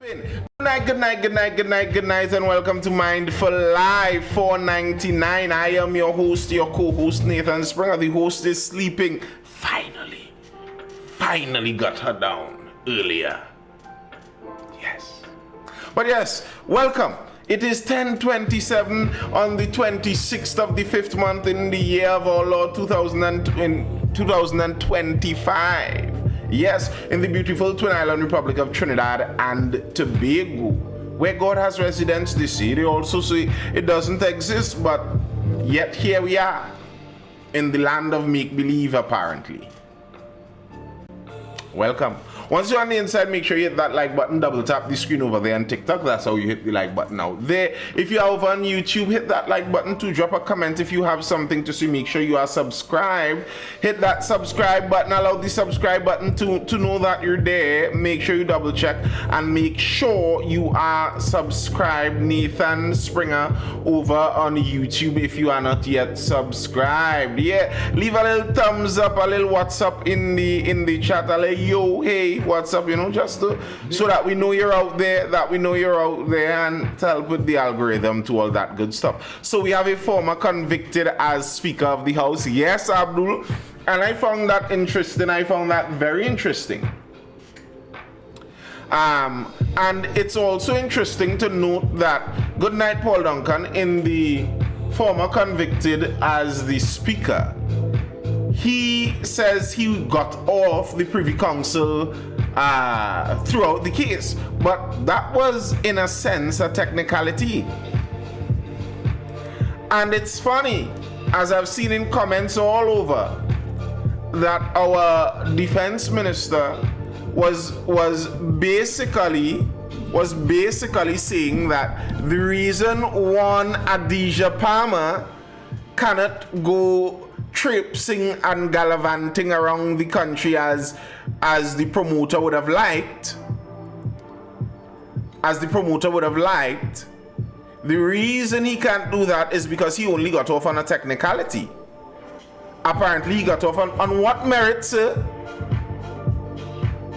Good night, and welcome to MindFULL Live 499. I am your host, your co-host, Nathan Springer. The host is sleeping. Finally got her down earlier. Yes. But yes, welcome. It is 10:27 on the 26th of the 5th month in the year of our Lord 2025. Yes, in the beautiful Twin Island Republic of Trinidad and Tobago, where God has residence. They say, they also say it doesn't exist, but yet here we are in the land of make-believe, apparently. Welcome. Once you're on the inside, make sure you hit that like button, double tap the screen over there on TikTok. That's how you hit the like button out there. If you're over on YouTube, hit that like button to drop a comment if you have something to say. Make sure you are subscribed. Hit that subscribe button, allow the subscribe button to know that you're there. Make sure you double check and make sure you are subscribed. Nathan Springer over on YouTube if you are not yet subscribed. Yeah, leave a little thumbs up, a little WhatsApp in the chat. A little yo, hey, what's up, just so that we know you're out there, and to help with the algorithm to all that good stuff. So we have a former convicted as Speaker of the House. Yes, Abdul. And I found that interesting. I found that very interesting. And it's also interesting to note that, good night, Paul Duncan, in the former convicted as the Speaker, he says he got off the Privy Council throughout the case, but that was in a sense a technicality. And it's funny, as I've seen in comments all over, that our defense minister was basically saying that the reason one Adidja Palmer cannot go traipsing and gallivanting around the country as the promoter would have liked, the reason he can't do that is because he only got off on a technicality. Apparently he got off on what merit, sir?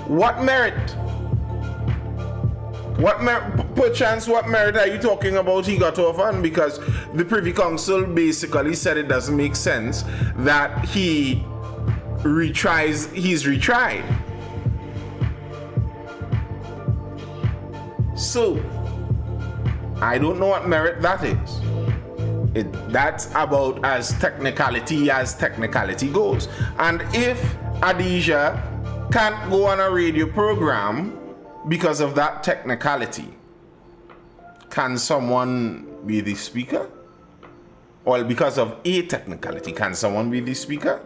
What merit? Perchance, what merit are you talking about he got off on? Because the Privy Council basically said it doesn't make sense that he's retried. So, I don't know what merit that is. That's about as technicality goes. And if Adidja can't go on a radio program because of that technicality, can someone be the Speaker? Or because of a technicality, can someone be the Speaker?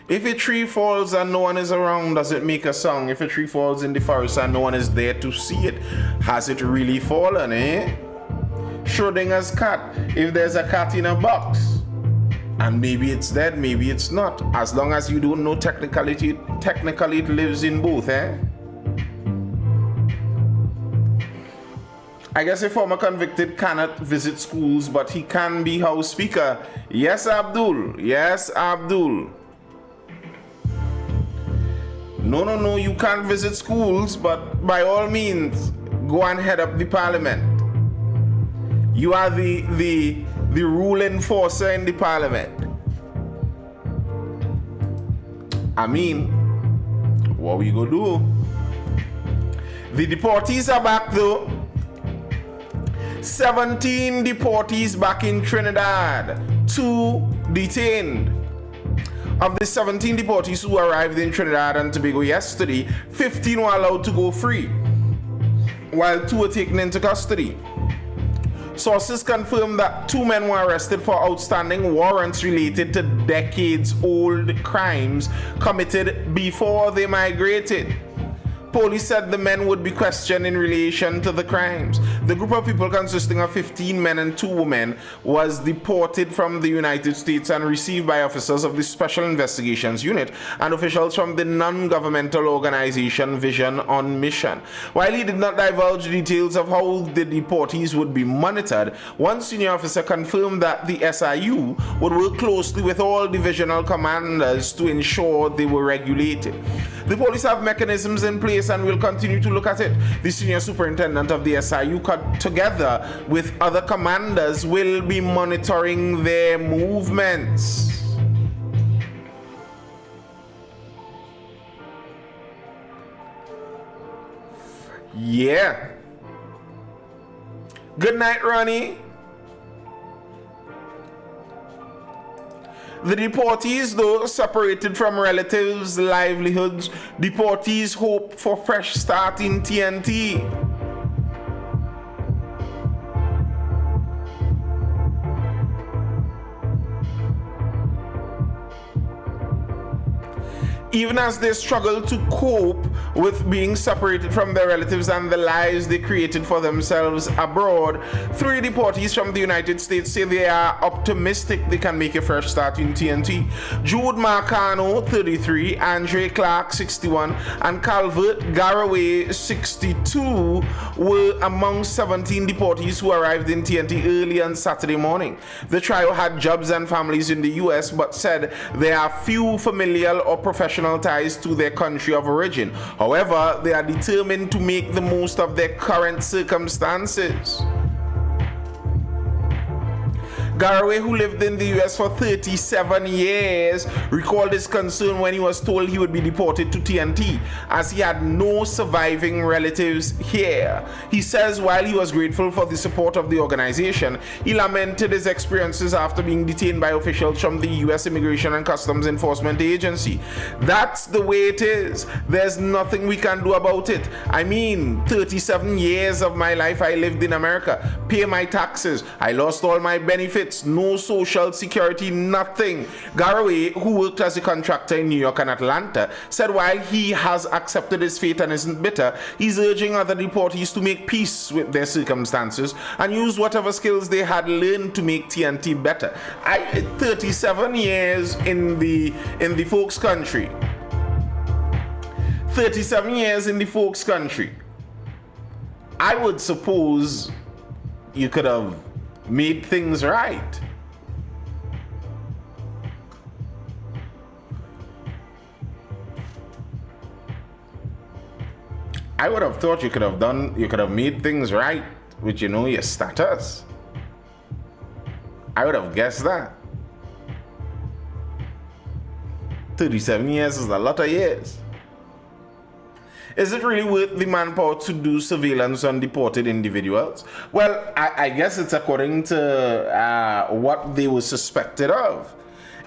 If a tree falls and no one is around, does it make a song? If a tree falls in the forest and no one is there to see it, has it really fallen, eh? Schrodinger's cat. If there's a cat in a box, and maybe it's dead, maybe it's not. As long as you don't know technically it lives in both, eh? I guess a former convicted cannot visit schools, but he can be House Speaker. Yes, Abdul. Yes, Abdul. No, you can't visit schools, but by all means, go and head up the parliament. You are the rule enforcer in the parliament. I mean, what we gonna do? The deportees are back though. 17 deportees back in Trinidad, 2 detained. Of the 17 deportees who arrived in Trinidad and Tobago yesterday, 15 were allowed to go free, while 2 were taken into custody. Sources confirm that 2 men were arrested for outstanding warrants related to decades-old crimes committed before they migrated. Police said the men would be questioned in relation to the crimes. The group of people, consisting of 15 men and 2 women, was deported from the United States and received by officers of the Special Investigations Unit and officials from the non-governmental organization Vision on Mission. While he did not divulge details of how the deportees would be monitored, one senior officer confirmed that the SIU would work closely with all divisional commanders to ensure they were regulated. The police have mechanisms in place and will continue to look at it. The senior superintendent of the SIU, together with other commanders, will be monitoring their movements. Yeah. Good night, Ronnie. The deportees, though separated from relatives' livelihoods, deportees hope for fresh start in TNT. Even as they struggle to cope with being separated from their relatives and the lives they created for themselves abroad, 3 deportees from the United States say they are optimistic they can make a fresh start in TNT. Jude Marcano, 33, Andre Clark, 61, and Calvert Garraway, 62, were among 17 deportees who arrived in TNT early on Saturday morning. The trio had jobs and families in the US, but said there are few familial or professional ties to their country of origin. However, they are determined to make the most of their current circumstances. Garraway, who lived in the US for 37 years, recalled his concern when he was told he would be deported to TNT, as he had no surviving relatives here. He says while he was grateful for the support of the organization, he lamented his experiences after being detained by officials from the US Immigration and Customs Enforcement Agency. That's the way it is. There's nothing we can do about it. I mean, 37 years of my life I lived in America, pay my taxes, I lost all my benefits, no social security, nothing. Garraway, who worked as a contractor in New York and Atlanta, said while he has accepted his fate and isn't bitter, he's urging other deportees to make peace with their circumstances and use whatever skills they had learned to make TNT better. 37 years in the folks' country. 37 years in the folks' country. I would suppose you could have made things right. I would have thought you could have made things right with, your status. I would have guessed that. 37 years is a lot of years. Is it really worth the manpower to do surveillance on deported individuals? Well, I guess it's according to what they were suspected of.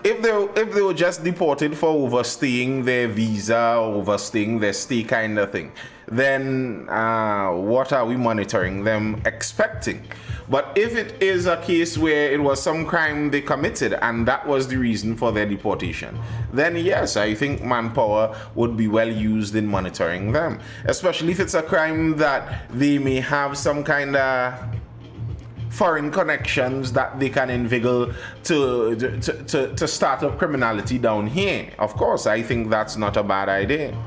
If they were just deported for overstaying their visa, overstaying their stay kind of thing, then what are we monitoring them expecting? But if it is a case where it was some crime they committed and that was the reason for their deportation, then yes, I think manpower would be well used in monitoring them, especially if it's a crime that they may have some kind of foreign connections that they can inveigle to start up criminality down here. Of course, I think that's not a bad idea.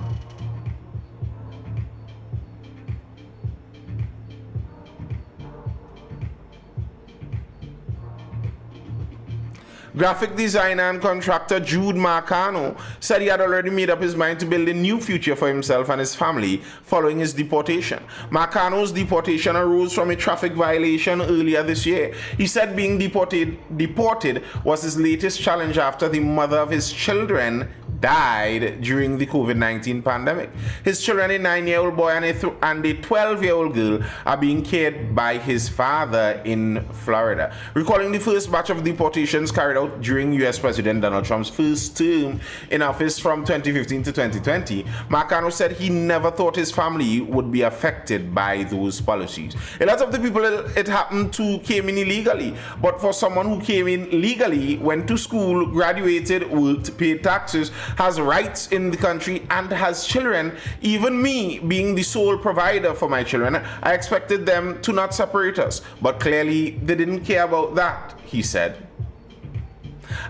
Graphic designer and contractor Jude Marcano said he had already made up his mind to build a new future for himself and his family following his deportation. Marcano's deportation arose from a traffic violation earlier this year. He said being deported was his latest challenge after the mother of his children died during the COVID-19 pandemic. His children, a 9-year-old boy and a 12-year-old girl, are being cared by his father in Florida. Recalling the first batch of deportations carried out during U.S. President Donald Trump's first term in office from 2015 to 2020, Marcano said he never thought his family would be affected by those policies. A lot of the people it happened to came in illegally, but for someone who came in legally, went to school, graduated, worked, paid taxes, has rights in the country and has children. Even me, being the sole provider for my children, I expected them to not separate us. But clearly, they didn't care about that, he said.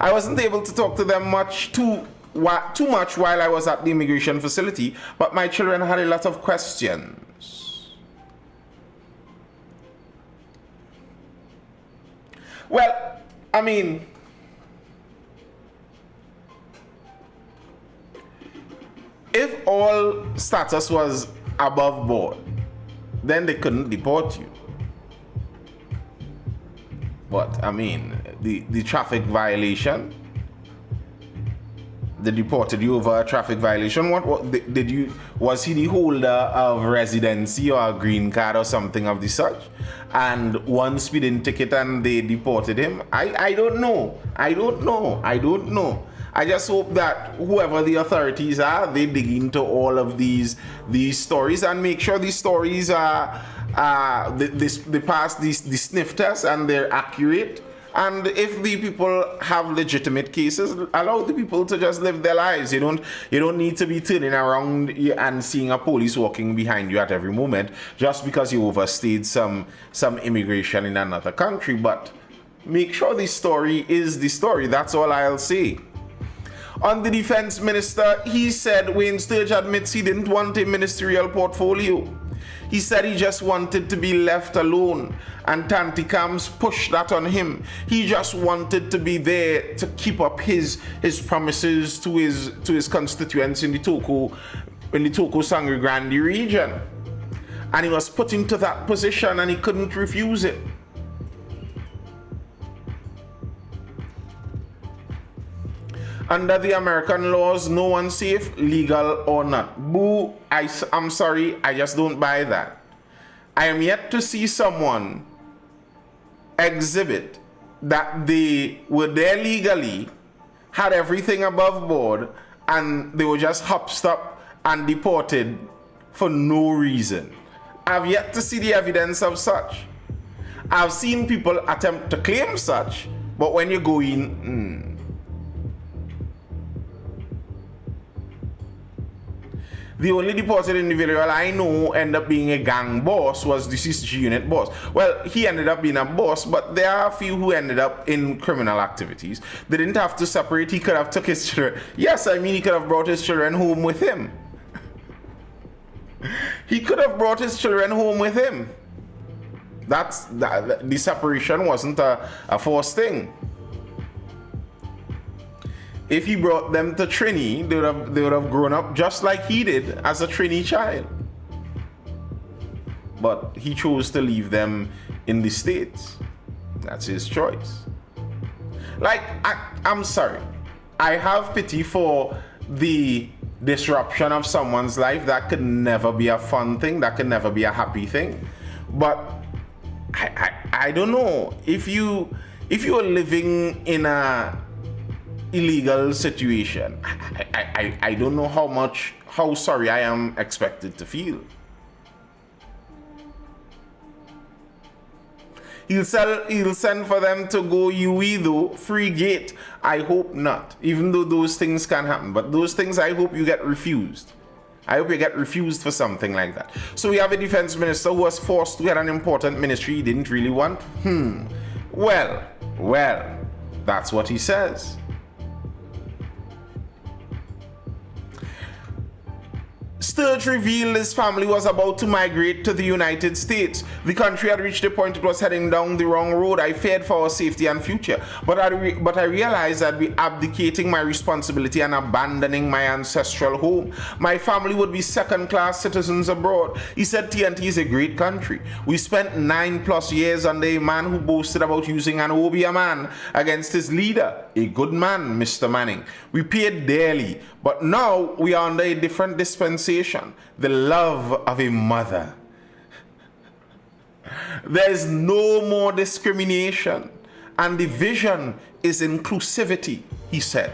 I wasn't able to talk to them too much while I was at the immigration facility, but my children had a lot of questions. Well, I mean, if all status was above board, then they couldn't deport you. But I mean, the traffic violation, they deported you over a traffic violation. What did you? Was he the holder of residency or a green card or something of the such? And one speeding ticket and they deported him? I don't know. I don't know. I just hope that whoever the authorities are, they dig into all of these stories and make sure these stories are they pass the sniff test and they're accurate. And if the people have legitimate cases, allow the people to just live their lives. You don't need to be turning around and seeing a police walking behind you at every moment just because you overstayed some immigration in another country. But make sure the story is the story. That's all I'll say. On the defense minister, he said Wayne Sturge admits he didn't want a ministerial portfolio. He said he just wanted to be left alone, and Tantikams pushed that on him. He just wanted to be there to keep up his promises to his constituents in the Toko Sangre Grande region. And he was put into that position and he couldn't refuse it. Under the American laws, no one's safe, legal or not. Boo, I'm sorry, I just don't buy that. I am yet to see someone exhibit that they were there legally, had everything above board, and they were just hopsed up and deported for no reason. I've yet to see the evidence of such. I've seen people attempt to claim such, but when you go in, The only deported individual I know ended up being a gang boss was the CCG unit boss. Well, he ended up being a boss, but there are a few who ended up in criminal activities. They didn't have to separate. He could have took his children. Yes, I mean, he could have brought his children home with him. He could have brought his children home with him. The separation wasn't a forced thing. If he brought them to Trini, they would have grown up just like he did as a Trini child. But he chose to leave them in the States. That's his choice. Like, I'm sorry. I have pity for the disruption of someone's life. That could never be a fun thing. That could never be a happy thing. But I don't know. If you are living in a illegal situation, I don't know how sorry I am expected to feel. He'll send for them to go UE though, free gate. I hope not, even though those things can happen. But those things, I hope you get refused. I hope you get refused for something like that. So we have a defense minister who was forced to get an important ministry he didn't really want. Well, that's what he says. Sturge revealed his family was about to migrate to the United States. The country had reached a point it was heading down the wrong road. I feared for our safety and future, but I realized I'd be abdicating my responsibility and abandoning my ancestral home. My family would be second-class citizens abroad. He said TNT is a great country. We spent 9+ years under a man who boasted about using an Obia man against his leader, a good man, Mr. Manning. We paid dearly, but now we are under a different dispensation, the love of a mother. There is no more discrimination, and the vision is inclusivity, he said.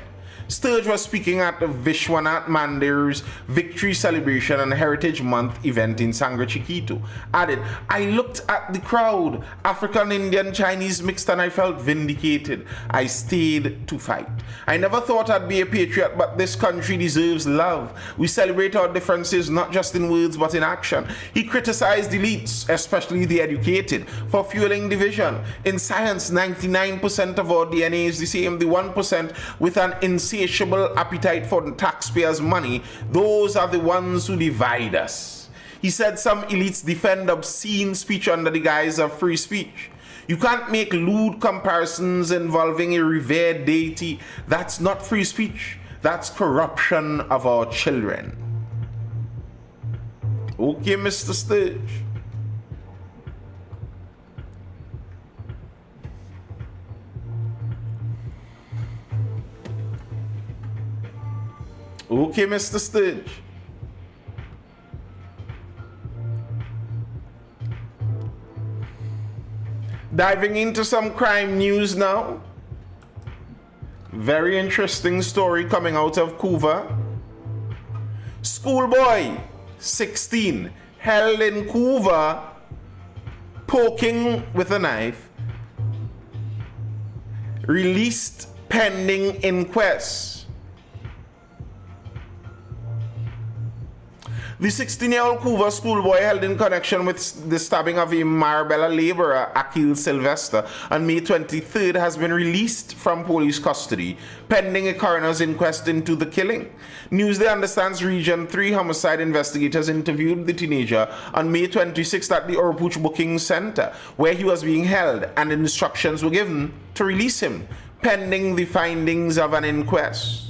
Sturge was speaking at the Vishwanath Mandir's Victory Celebration and Heritage Month event in Sangre Chiquito. Added, I looked at the crowd, African, Indian, Chinese mixed, and I felt vindicated. I stayed to fight. I never thought I'd be a patriot, but this country deserves love. We celebrate our differences not just in words but in action. He criticized elites, especially the educated, for fueling division. In science, 99% of our DNA is the same. The 1% with an insatiable appetite for the taxpayers' money, those are the ones who divide us. He said some elites defend obscene speech under the guise of free speech. You can't make lewd comparisons involving a revered deity. That's not free speech. That's corruption of our children. Okay, Mr. Sturge. Okay, Mr. Sturge. Diving into some crime news now. Very interesting story coming out of Couva. Schoolboy, 16, held in Couva, poking with a knife, released pending inquest. The 16-year-old Couva schoolboy held in connection with the stabbing of a Marabella laborer, Akil Sylvester, on May 23rd has been released from police custody, pending a coroner's inquest into the killing. Newsday understands Region 3 homicide investigators interviewed the teenager on May 26th at the Orpuch Booking Center, where he was being held, and instructions were given to release him, pending the findings of an inquest.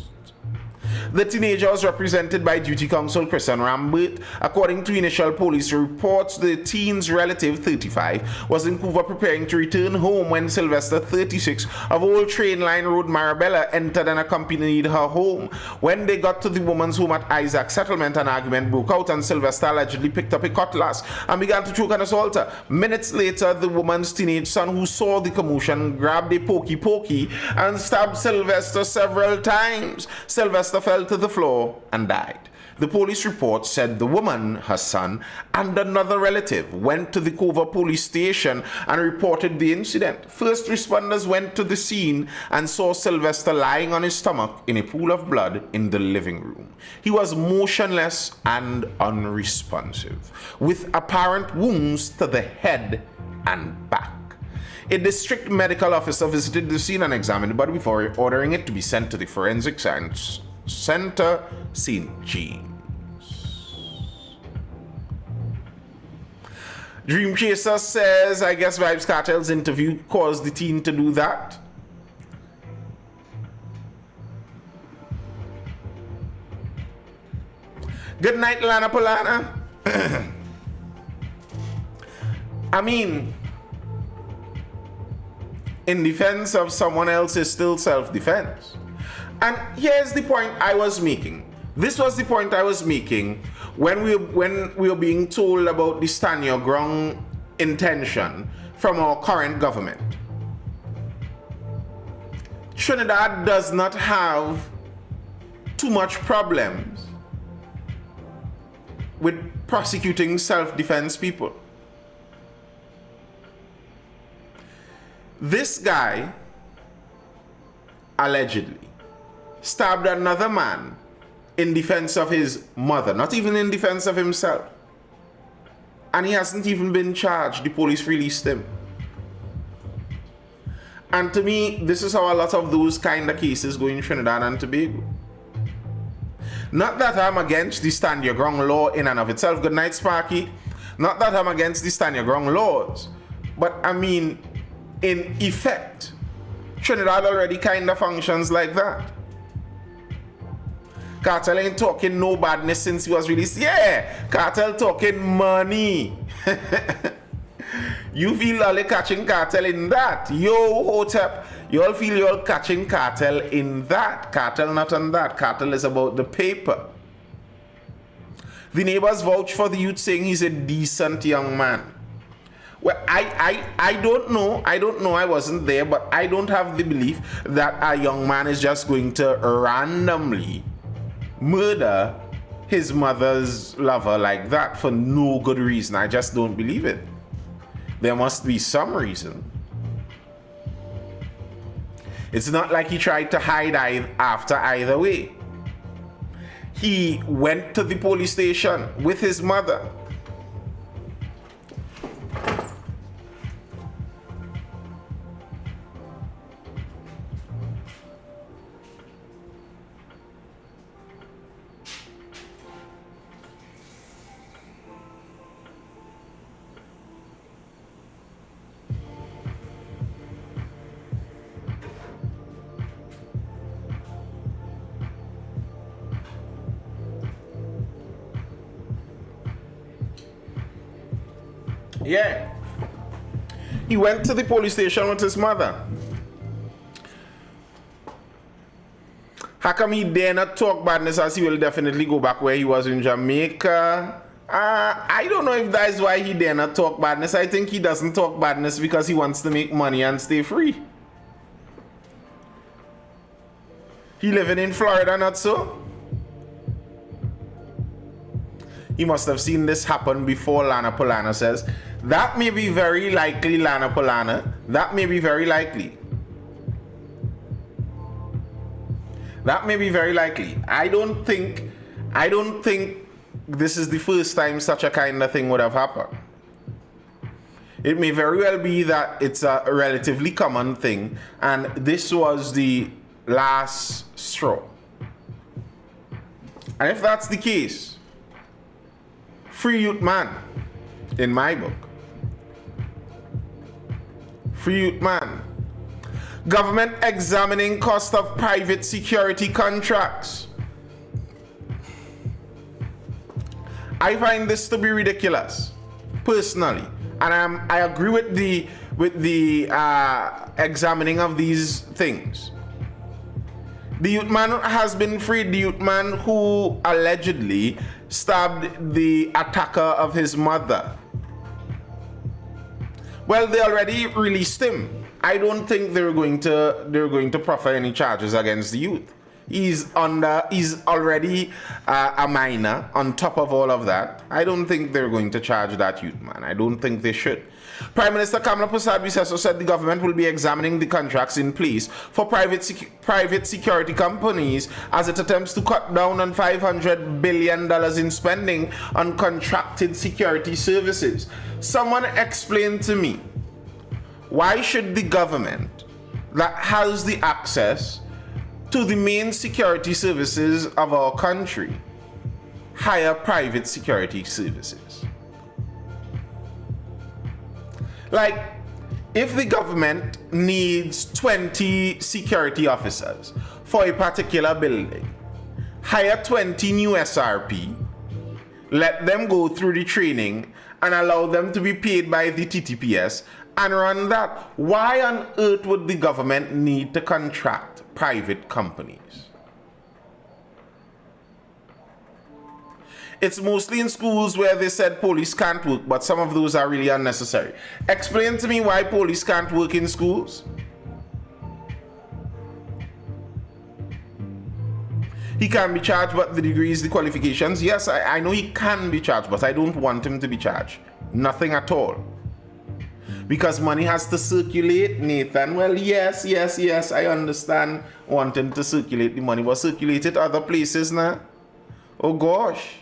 The teenager was represented by duty counsel Christian Rambert. According to initial police reports, the teen's relative, 35, was in Couva preparing to return home when Sylvester, 36, of Old Train Line Road, Marabella, entered and accompanied her home. When they got to the woman's home at Isaac Settlement, an argument broke out and Sylvester allegedly picked up a cutlass and began to choke and assault her. Minutes later, the woman's teenage son, who saw the commotion, grabbed a pokey and stabbed Sylvester several times. Sylvester fell to the floor and died. The police report said the woman, her son, and another relative went to the Couva police station and reported the incident. First responders went to the scene and saw Sylvester lying on his stomach in a pool of blood in the living room. He was motionless and unresponsive, with apparent wounds to the head and back. A district medical officer visited the scene and examined the body before ordering it to be sent to the Forensic Science Center, St. James. Dream Chaser says, I guess Vybz Kartel's interview caused the teen to do that. Good night, Lana Polana. I mean, in defense of someone else is still self-defense. And here's the point I was making. This was the point I was making when we were being told about the stand your ground intention from our current government. Trinidad does not have too much problems with prosecuting self-defense people. This guy allegedly stabbed another man in defense of his mother, not even in defense of himself. And he hasn't even been charged. The police released him. And to me, this is how a lot of those kind of cases go in Trinidad and Tobago. Not that I'm against the stand your ground law in and of itself. Good night, Sparky. Not that I'm against the stand your ground laws. But I mean, in effect, Trinidad already kind of functions like that. Cartel ain't talking no badness since he was released. Yeah, Cartel talking money. You feel all catching Cartel in that. Yo, Hotep, you all feel you're catching Cartel in that. Cartel not on that. Cartel is about the paper. The neighbors vouch for the youth, saying he's a decent young man. Well, I don't know. I don't know. I wasn't there, but I don't have the belief that a young man is just going to randomly murder his mother's lover like that for no good reason. I just don't believe it. There must be some reason. It's not like he tried to hide after either way. He went to the police station with his mother. Yeah. He went to the police station with his mother. How come he dare not talk badness, as he will definitely go back where he was in Jamaica? I don't know if that is why he dare not talk badness. I think he doesn't talk badness because he wants to make money and stay free. He living in Florida, not so? He must have seen this happen before, Lana Polana says. That may be very likely, Lana Polana. That may be very likely. That may be very likely. I don't think this is the first time such a kind of thing would have happened. It may very well be that it's a relatively common thing, and this was the last straw. And if that's the case, free youth man, in my book. Free youth man. Government examining cost of private security contracts. I find this to be ridiculous, personally, and I agree with the examining of these things. The youth man has been freed. The youth man who allegedly stabbed the attacker of his mother. Well, they already released him. I don't think they're going to proffer any charges against the youth. He's already a minor. On top of all of that, I don't think they're going to charge that youth man. I don't think they should. Prime Minister Kamala Prasad-Biswaso said the government will be examining the contracts in place for private security companies as it attempts to cut down on $500 billion in spending on contracted security services. Someone explain to me, why should the government that has the access to the main security services of our country hire private security services? Like, if the government needs 20 security officers for a particular building, hire 20 new SRP, let them go through the training and allow them to be paid by the TTPS and run that. Why on earth would the government need to contract private companies? It's mostly in schools where they said police can't work, but some of those are really unnecessary. Explain to me why police can't work in schools. He can be charged, but the degrees, the qualifications, yes, I know he can be charged, but I don't want him to be charged. Nothing at all. Because money has to circulate, Nathan. Well, yes, I understand wanting to circulate the money, but circulate it other places now. Oh gosh.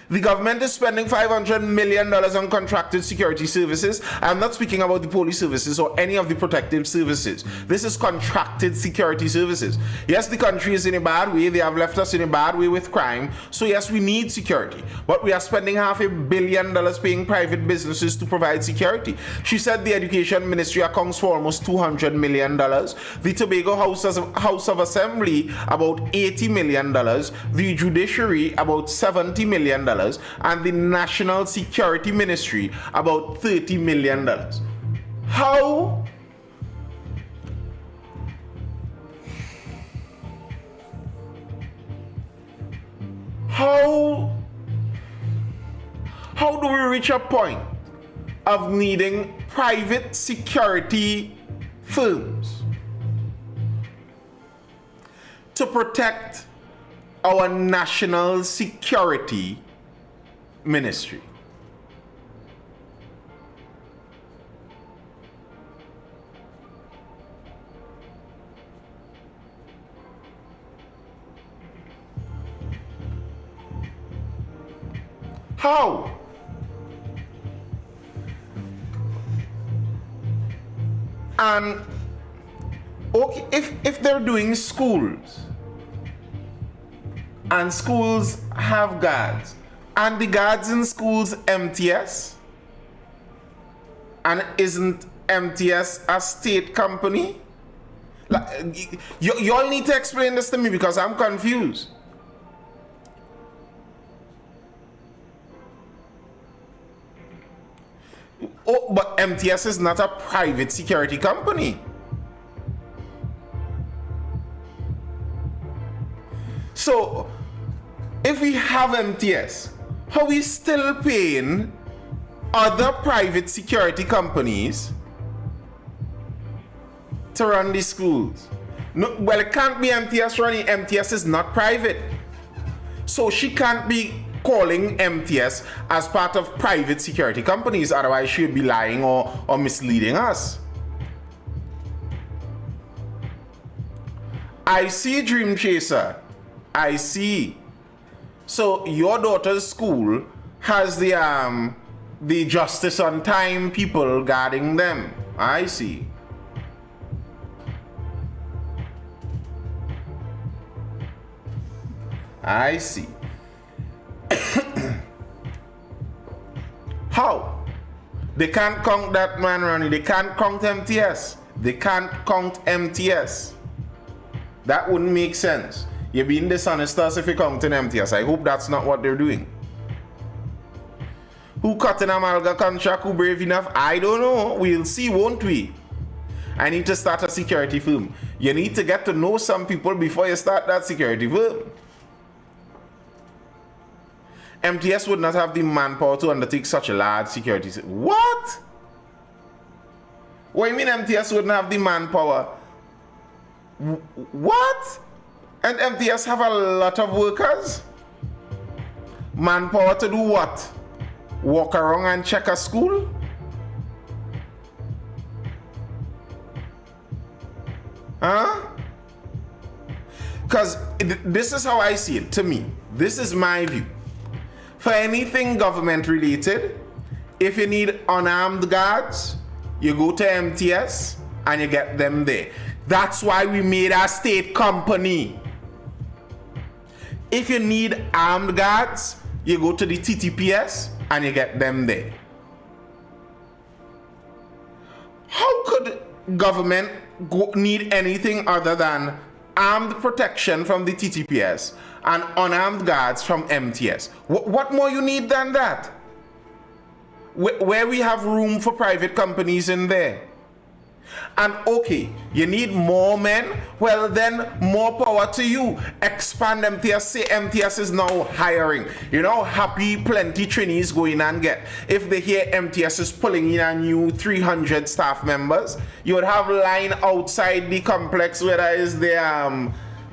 The government is spending $500 million on contracted security services. I'm not speaking about the police services or any of the protective services. This is contracted security services. Yes, the country is in a bad way. They have left us in a bad way with crime. So yes, we need security. But we are spending $500 million paying private businesses to provide security. She said the Education Ministry accounts for almost $200 million. The Tobago House of Assembly, about $80 million. The Judiciary, about $70 million. And the National Security Ministry, about $30 million. How do we reach a point of needing private security firms to protect our national security ministry? How? And okay, if they're doing schools and schools have guards and the guards in schools MTS, and isn't MTS a state company? Like, you all need to explain this to me because I'm confused. Oh, but MTS is not a private security company. So, if we have MTS, how are we still paying other private security companies to run the schools? No, well, it can't be MTS running. MTS is not private. So she can't be calling MTS as part of private security companies, otherwise she would be lying or misleading us. I see, Dream Chaser. I see. So your daughter's school has the justice on time people guarding them. I see. I see. How? They can't count that man running. They can't count MTS. They can't count MTS. That wouldn't make sense. You're being dishonest us if you're counting MTS. I hope that's not what they're doing. Who cut an Amalga contract? Who brave enough? I don't know. We'll see, won't we? I need to start a security firm. You need to get to know some people before you start that security firm. MTS would not have the manpower to undertake such a large security. What? What do you mean MTS wouldn't have the manpower? What? And MTS have a lot of workers? Manpower to do what? Walk around and check a school? Huh? Because this is how I see it, to me. This is my view. For anything government related, if you need unarmed guards, you go to MTS and you get them there. That's why we made a state company. If you need armed guards, you go to the TTPS and you get them there. How could government need anything other than armed protection from the TTPS and unarmed guards from MTS? What more you need than that? Where we have room for private companies in there. And okay, you need more men, well then more power to you. Expand MTS, say MTS is now hiring. You know, happy plenty trainees go in and get. If they hear MTS is pulling in a new 300 staff members, you would have line outside the complex where there is the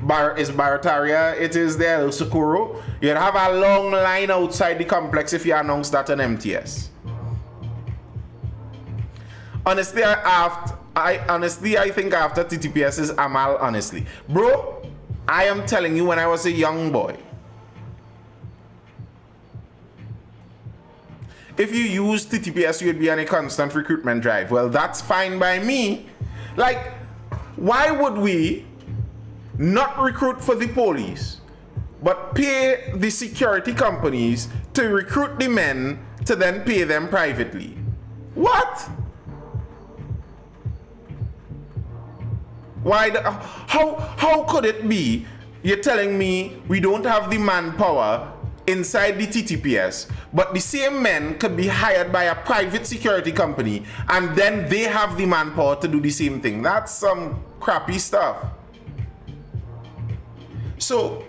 Barataria, it is the El Socorro. You'd have a long line outside the complex if you announce that on MTS. Honestly, I think after TTPS is Amal, honestly. Bro, I am telling you, when I was a young boy, if you use TTPS, you'd be on a constant recruitment drive. Well, that's fine by me. Like, why would we not recruit for the police, but pay the security companies to recruit the men to then pay them privately? What? Why? How could it be you're telling me we don't have the manpower inside the TTPS, but the same men could be hired by a private security company and then they have the manpower to do the same thing? That's some crappy stuff. So,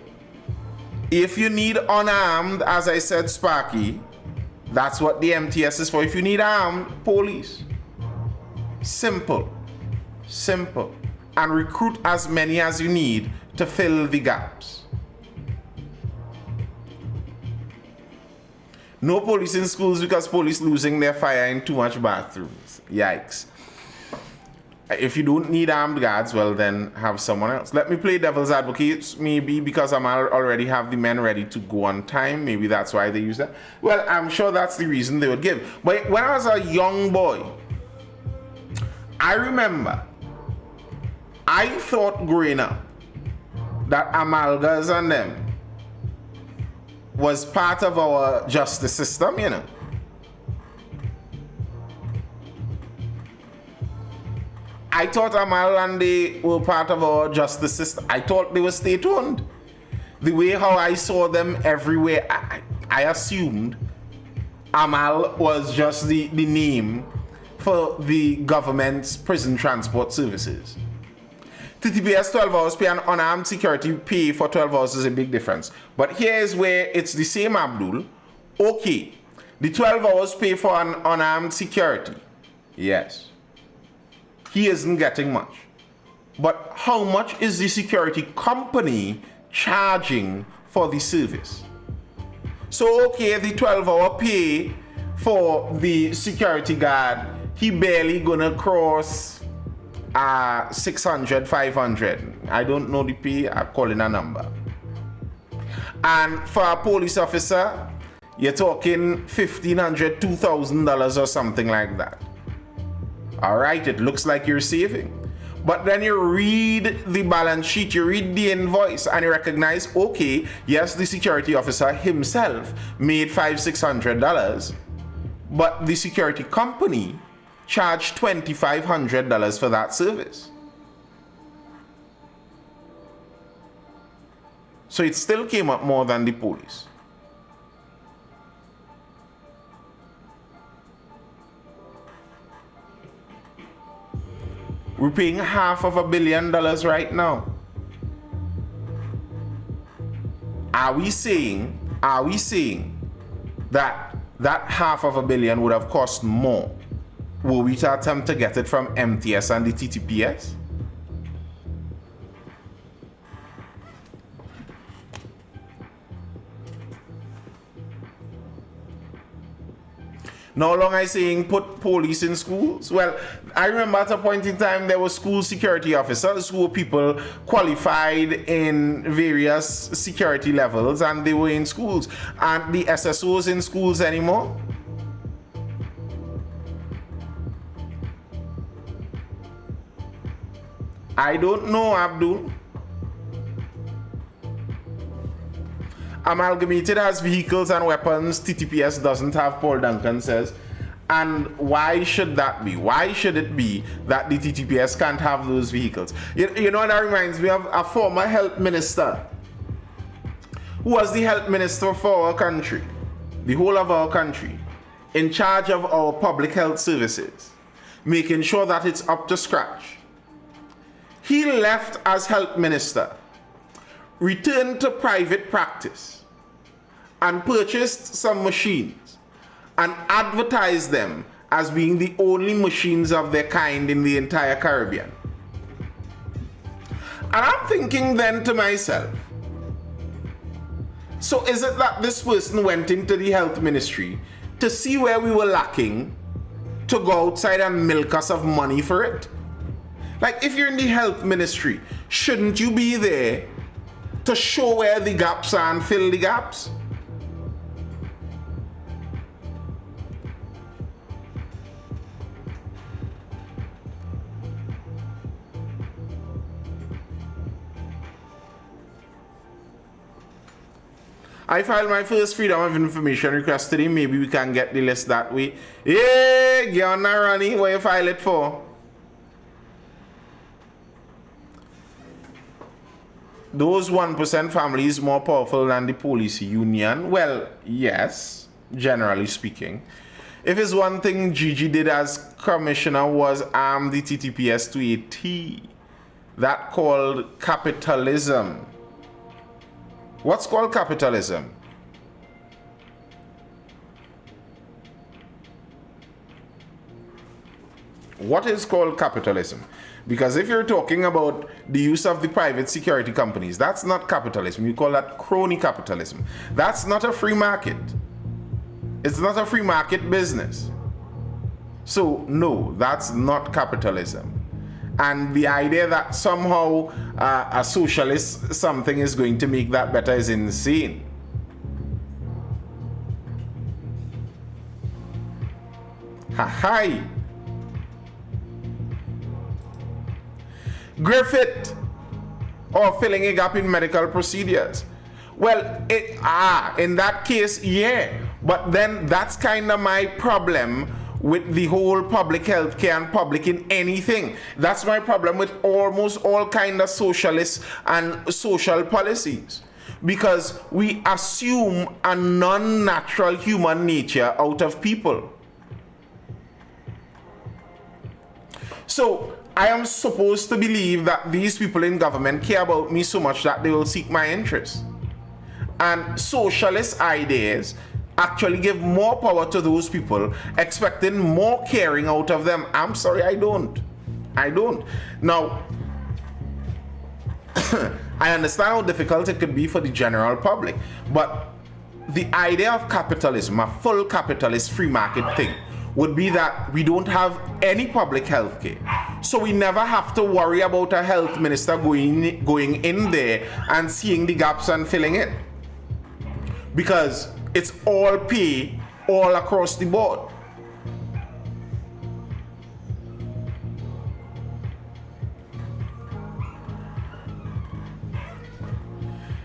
if you need unarmed, as I said, Sparky, That's what the MTS is for. If you need armed police, simple. And recruit as many as you need to fill the gaps. No police in schools because police losing their fire in too much bathrooms. Yikes. If you don't need armed guards, well then have someone else. Let me play devil's advocate. Maybe because I'm already have the men ready to go on time. Maybe that's why they use that. Well, I'm sure that's the reason they would give. But when I was a young boy, I remember I thought growing up that amalgas and them was part of our justice system, you know. I thought Amal and they were part of our justice system. I thought they were state-owned. The way how I saw them everywhere, I assumed Amal was just the name for the government's prison transport services. TTPS 12 hours pay and unarmed security pay for 12 hours is a big difference. But here's where it's the same, Abdul. Okay, the 12 hours pay for an unarmed security. Yes. He isn't getting much. But how much is the security company charging for the service? So okay, the 12-hour pay for the security guard, he barely gonna cross 600, 500. I don't know the pay, I'm calling a number. And for a police officer, you're talking $1,500, $2,000 or something like that. All right, it looks like you're saving. But then you read the balance sheet, you read the invoice, and you recognize, okay, yes, the security officer himself made $500-600, but the security company charged $2,500 for that service. So it still came up more than the police. We're paying $500 million right now. Are we saying that $500 million would have cost more were we to attempt to get it from MTS and the TTPS? No longer saying put police in schools. Well, I remember at a point in time there were school security officers who were people qualified in various security levels and they were in schools. Aren't the SSOs in schools anymore? I don't know, Abdul. Amalgamated has vehicles and weapons. TTPS doesn't have, Paul Duncan says. And why should that be? Why should it be that the TTPS can't have those vehicles? You know, that reminds me of a former health minister who was the health minister for our country, the whole of our country, in charge of our public health services, making sure that it's up to scratch. He left as health minister, returned to private practice, and purchased some machines and advertised them as being the only machines of their kind in the entire Caribbean. And I'm thinking then to myself, so is it that this person went into the health ministry to see where we were lacking, to go outside and milk us of money for it? Like, if you're in the health ministry, shouldn't you be there to show where the gaps are and fill the gaps? I filed my first Freedom of Information request today. Maybe we can get the list that way. Hey, get on now, Ronnie. What you file it for? Those 1% families more powerful than the police union? Well, yes, generally speaking. If it's one thing Gigi did as commissioner was arm the TTPS to a T. That called capitalism. What's called capitalism? what is called capitalism. Because if you're talking about the use of the private security companies, that's not capitalism. You call that crony capitalism. That's not a free market. It's not a free market business. So no, that's not capitalism. And the idea that somehow a socialist something is going to make that better is insane. Hi. Griffith, or filling a gap in medical procedures. Well, in that case, yeah. But then that's kind of my problem with the whole public health care and public in anything. That's my problem with almost all kind of socialist and social policies. Because we assume a non-natural human nature out of people. So I am supposed to believe that these people in government care about me so much that they will seek my interests. And socialist ideas actually give more power to those people, expecting more caring out of them. I'm sorry, I don't. Now, I understand how difficult it could be for the general public, but the idea of capitalism, a full capitalist free market thing, would be that we don't have any public health care. So we never have to worry about a health minister going in there and seeing the gaps and filling it. Because it's all pay all across the board.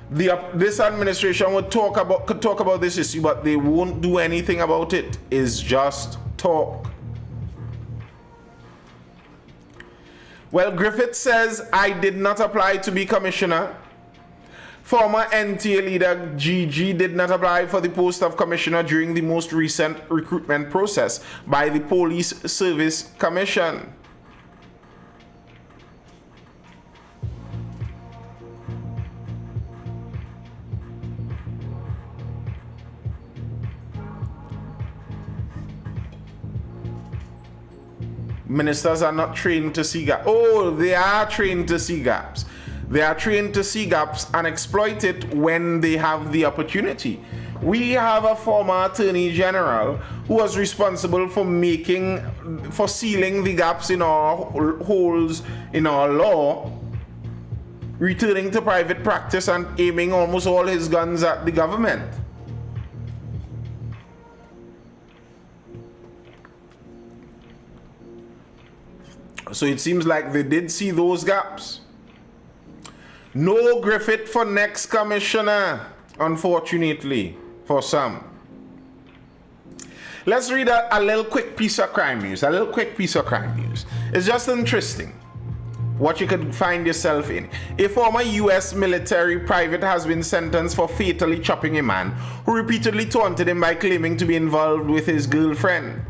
This administration could talk about this issue, but they won't do anything about it. It's just talk. Well, Griffith says, I did not apply to be commissioner. Former NTA leader Gigi did not apply for the post of commissioner during the most recent recruitment process by the Police Service Commission. Ministers are not trained to see gaps. Oh, they are trained to see gaps. They are trained to see gaps and exploit it when they have the opportunity. We have a former Attorney General who was responsible for sealing the gaps in our holes in our law, returning to private practice and aiming almost all his guns at the government. So it seems like they did see those gaps. No Griffith for next commissioner, unfortunately, for some. Let's read a little quick piece of crime news. It's just interesting what you could find yourself in. A former U.S. military private has been sentenced for fatally chopping a man who repeatedly taunted him by claiming to be involved with his girlfriend.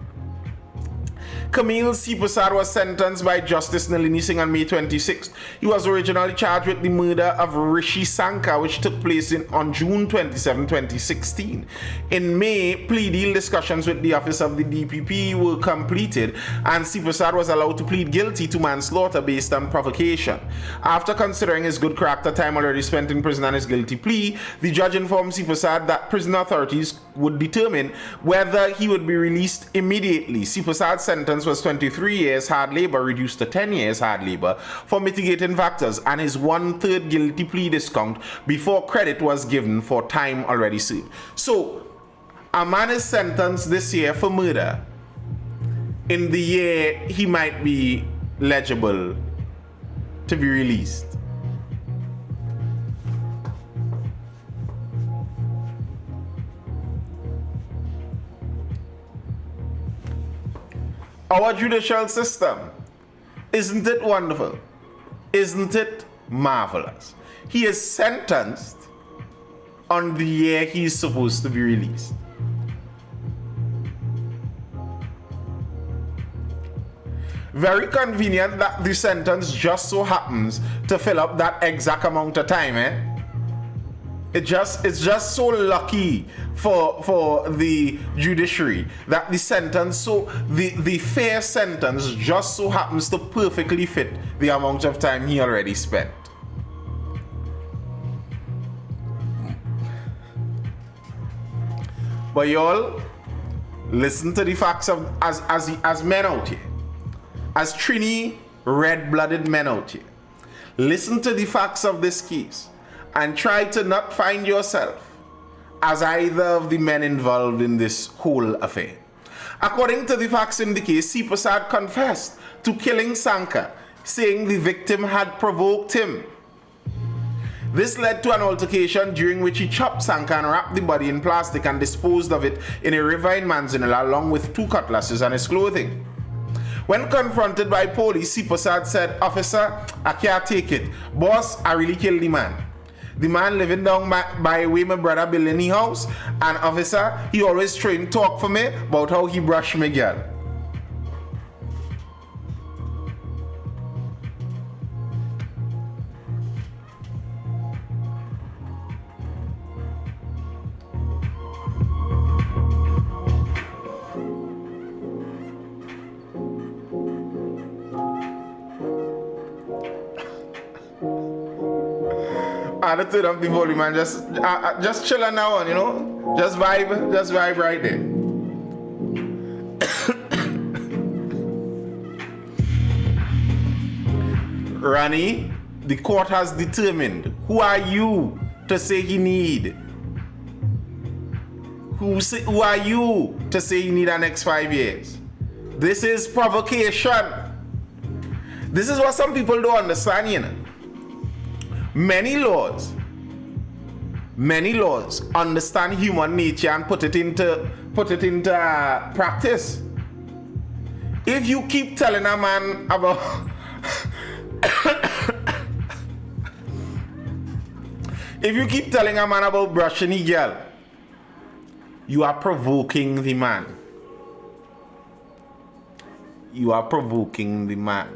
Camille C. Prasad was sentenced by Justice Nalini Singh on May 26th. He was originally charged with the murder of Rishi Sankar, which took place on June 27, 2016. In May, plea deal discussions with the office of the DPP were completed, and C. Prasad was allowed to plead guilty to manslaughter based on provocation. After considering his good character, time already spent in prison, and his guilty plea, the judge informed C. Prasad that prison authorities would determine whether he would be released immediately. C. Prasad's sentence was 23 years hard labor reduced to 10 years hard labor for mitigating factors, and his 1/3 guilty plea discount before credit was given for time already served. So a man is sentenced this year for murder. In the year he might be eligible to be released. Our judicial system, isn't it wonderful? Isn't it marvelous? He is sentenced on the year he's supposed to be released. Very convenient that the sentence just so happens to fill up that exact amount of time, It's just so lucky for the judiciary that the sentence, the fair sentence just so happens to perfectly fit the amount of time he already spent. But y'all, listen to the facts of as men out here, as Trini red-blooded men out here. Listen to the facts of this case and try to not find yourself as either of the men involved in this whole affair. According to the facts in the case, C. Prasad confessed to killing Sanka, saying the victim had provoked him. This led to an altercation during which he chopped Sanka and wrapped the body in plastic and disposed of it in a river in Manzanilla along with 2 cutlasses and his clothing. When confronted by police, C. Prasad said, "Officer, I can't take it. Boss, I really killed the man. The man living down by where my brother building his house, and officer, he always trying to talk for me about how he brushed me girl." I had to turn up the volume and just chill on that one, you know? Just vibe right there. Rani, the court has determined. Who are you to say he need? Who are you to say he need the next 5 years? This is provocation. This is what some people don't understand, you know. Many laws understand human nature and put it into practice. If you keep telling a man about if you keep telling a man about brushing his girl, you are provoking the man. You are provoking the man.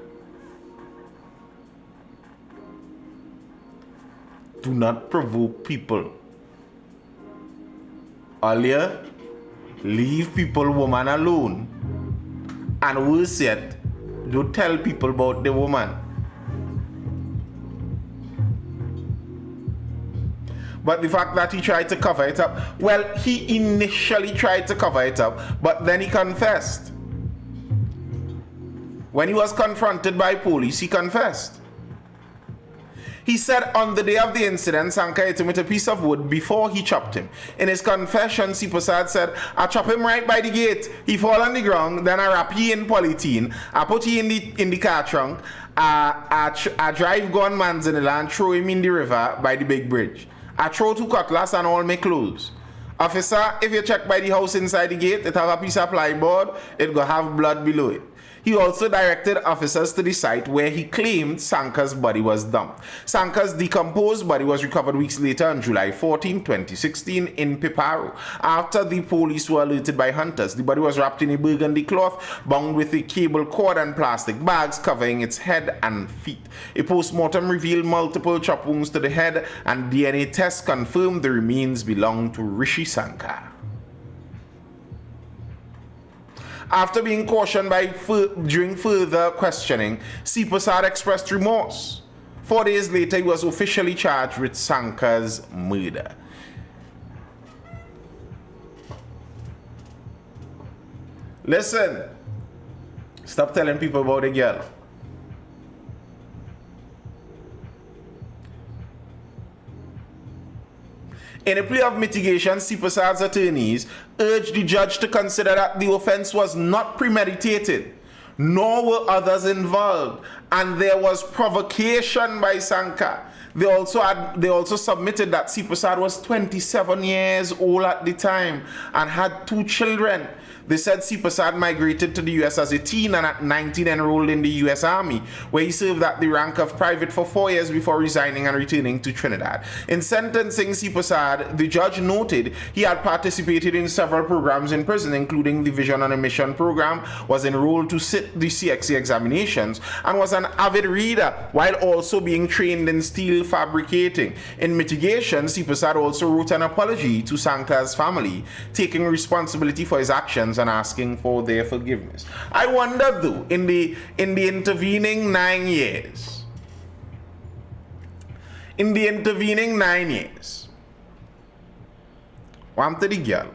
Do not provoke people. Earlier, leave people, woman alone. And worse yet, don't tell people about the woman. But the fact that he tried to cover it up, well, he initially tried to cover it up, but then he confessed. When he was confronted by police, he confessed. He said on the day of the incident, Sanka hit him with a piece of wood before he chopped him. In his confession, C. Prasad said, "I chop him right by the gate. He fall on the ground, then I wrap he in polythene. I put he in the car trunk. I drive gun Manzanilla and throw him in the river by the big bridge. I throw 2 cutlass and all my clothes. Officer, if you check by the house inside the gate, it have a piece of plyboard, it go have blood below it." He also directed officers to the site where he claimed Sanka's body was dumped. Sanka's decomposed body was recovered weeks later on July 14, 2016 in Piparo. After the police were alerted by hunters, the body was wrapped in a burgundy cloth, bound with a cable cord and plastic bags covering its head and feet. A post-mortem revealed multiple chop wounds to the head, and DNA tests confirmed the remains belonged to Rishi Sanka. After being cautioned during further questioning, C. Prasad expressed remorse. 4 days later, he was officially charged with Sanka's murder. Listen, stop telling people about the girl. In a plea of mitigation, C. Prasad's attorneys urged the judge to consider that the offense was not premeditated, nor were others involved, and there was provocation by Sanka. They also submitted that C. Prasad was 27 years old at the time and had 2 children. They said C. Prasad migrated to the US as a teen and at 19 enrolled in the US Army, where he served at the rank of private for 4 years before resigning and returning to Trinidad. In sentencing C. Prasad, the judge noted he had participated in several programs in prison, including the Vision on a Mission program, was enrolled to sit sit the CXC examinations and was an avid reader while also being trained in steel fabricating. In mitigation, Sipasad also wrote an apology to Sankta's family, taking responsibility for his actions and asking for their forgiveness. I wonder though, in the intervening 9 years, what to the girl?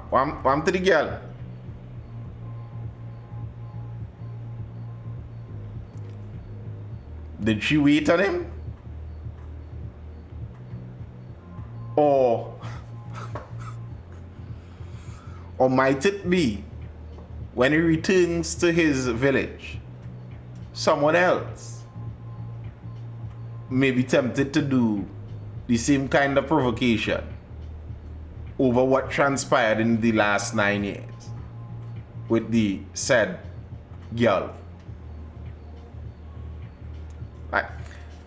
What to the girl? Did she wait on him? Or might it be when he returns to his village, someone else may be tempted to do the same kind of provocation over what transpired in the last 9 years with the said girl. Like,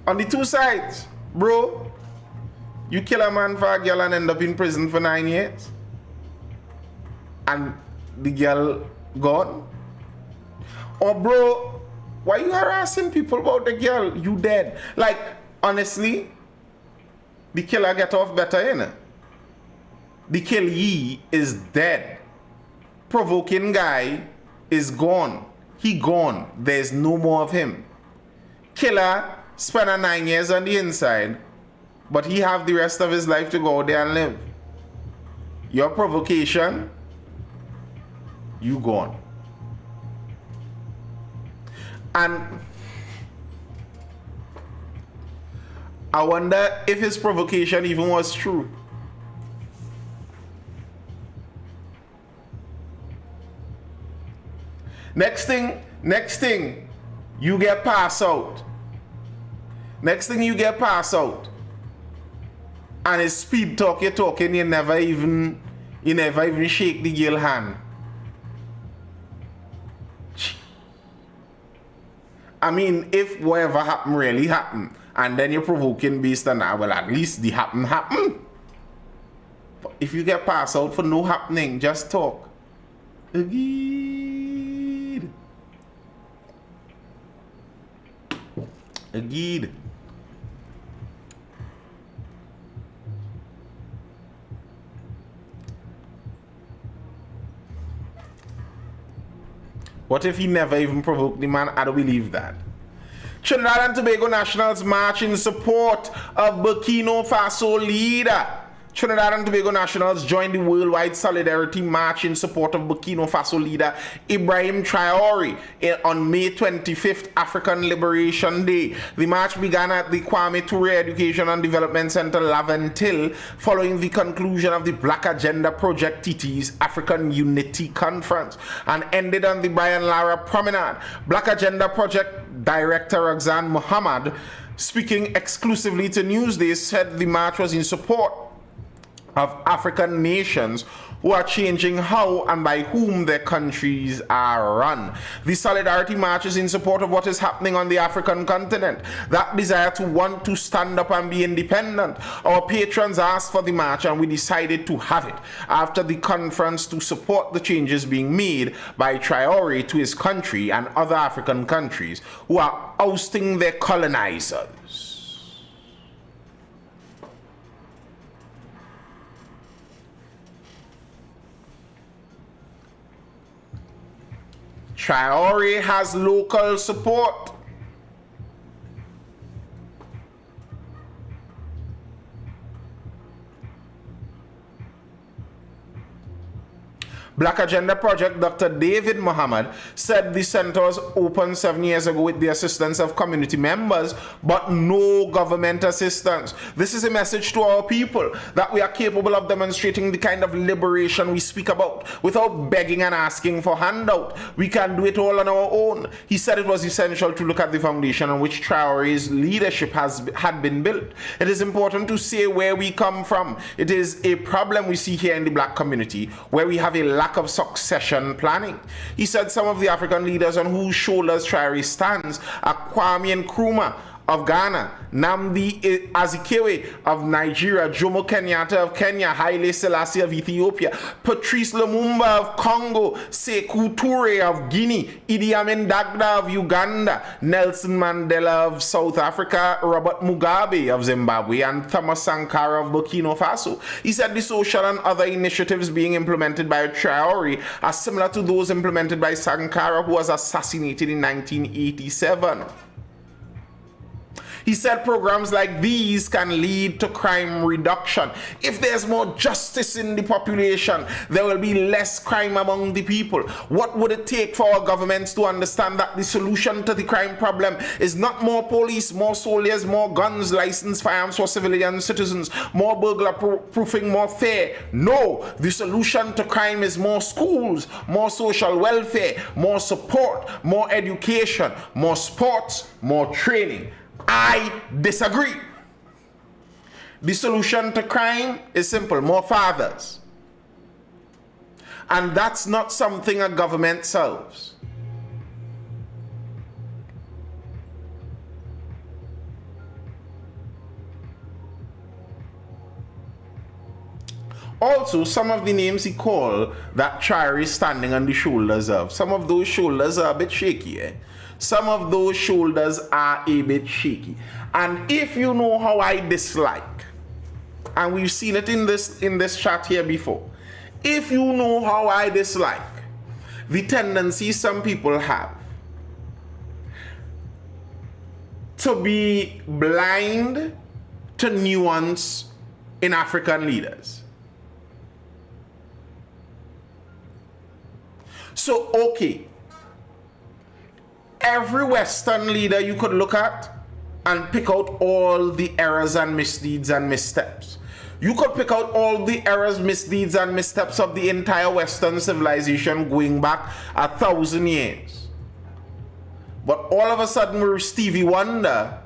on the two sides, bro, you kill a man for a girl and end up in prison for 9 years, and the girl gone. Or bro, why you harassing people about the girl? You dead. Like, honestly, the killer get off better, innit? The killee is dead. Provoking guy is gone. He gone. There's no more of him. Killer spent 9 years on the inside, but he have the rest of his life to go out there and live. Your provocation, you gone. And I wonder if his provocation even was true. Next thing, you get passed out. Next thing you get passed out. And it's speed talk, you're talking, you never even shake the girl hand. I mean, if whatever happened really happened, and then you're provoking based on that, well, at least the happen. But if you get passed out for no happening, just talk. Agreed. What if he never even provoked the man? I don't believe that. Trinidad and Tobago nationals march in support of Burkina Faso leader. Trinidad and Tobago nationals joined the worldwide solidarity march in support of Burkina Faso leader Ibrahim Traoré on May 25th, African Liberation Day. The march began at the Kwame Ture Education and Development Center, Laventil, following the conclusion of the Black Agenda Project TT's African Unity Conference, and ended on the Brian Lara Promenade. Black Agenda Project Director Roxanne Muhammad, speaking exclusively to Newsday, said the march was in support of African nations who are changing how and by whom their countries are run. The Solidarity March is in support of what is happening on the African continent, that desire to want to stand up and be independent. Our patrons asked for the march and we decided to have it after the conference to support the changes being made by Traoré to his country and other African countries who are ousting their colonizers. Traoré has local support. Black Agenda Project Dr. David Muhammad said the center was opened 7 years ago with the assistance of community members, but no government assistance. This is a message to our people that we are capable of demonstrating the kind of liberation we speak about without begging and asking for handout. We can do it all on our own. He said it was essential to look at the foundation on which Traoré's leadership had been built. It is important to say where we come from. It is a problem we see here in the black community where we have a lack of succession planning. He said some of the African leaders on whose shoulders Traoré stands are Kwame Nkrumah, of Ghana, Nnamdi Azikiwe of Nigeria, Jomo Kenyatta of Kenya, Haile Selassie of Ethiopia, Patrice Lumumba of Congo, Sekou Toure of Guinea, Idi Amin Dada of Uganda, Nelson Mandela of South Africa, Robert Mugabe of Zimbabwe, and Thomas Sankara of Burkina Faso. He said the social and other initiatives being implemented by Traore are similar to those implemented by Sankara, who was assassinated in 1987. He said programs like these can lead to crime reduction. If there's more justice in the population, there will be less crime among the people. What would it take for our governments to understand that the solution to the crime problem is not more police, more soldiers, more guns, licensed firearms for civilian citizens, more burglar proofing, more fair? No, the solution to crime is more schools, more social welfare, more support, more education, more sports, more training. I disagree. The solution to crime is simple: more fathers. And that's not something a government solves. Also, some of the names he called that Traore is standing on the shoulders of, some of those shoulders are a bit shaky, eh? Some of those shoulders are a bit shaky. And if you know how I dislike, and we've seen it in this chat here before, if you know how I dislike the tendency some people have to be blind to nuance in African leaders. So, okay, every Western leader you could look at and pick out all the errors and misdeeds and missteps. You could pick out all the errors, misdeeds, and missteps of the entire Western civilization going back 1,000 years. But all of a sudden we're Stevie Wonder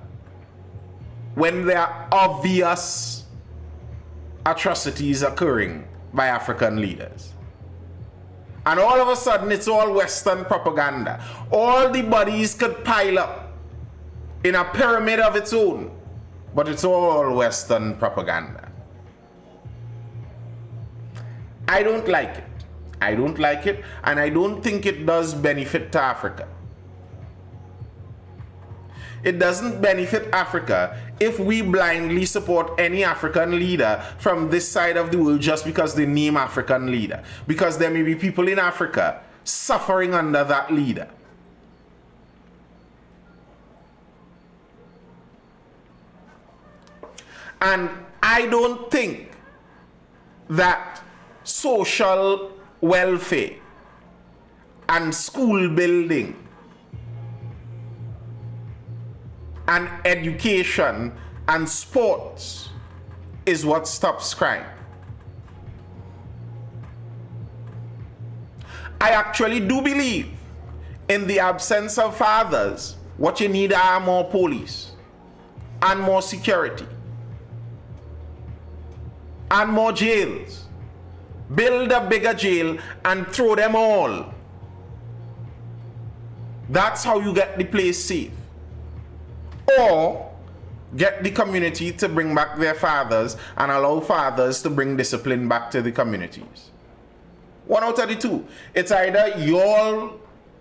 when there are obvious atrocities occurring by African leaders. And all of a sudden, it's all Western propaganda. All the bodies could pile up in a pyramid of its own, but it's all Western propaganda. I don't like it. I don't like it, and I don't think it does benefit to Africa. It doesn't benefit Africa if we blindly support any African leader from this side of the world just because they name African leader. Because there may be people in Africa suffering under that leader. And I don't think that social welfare and school building and education and sports is what stops crime. I actually do believe in the absence of fathers, what you need are more police and more security and more jails. Build a bigger jail and throw them all. That's how you get the place safe. Or get the community to bring back their fathers and allow fathers to bring discipline back to the communities. One out of the two. It's either you all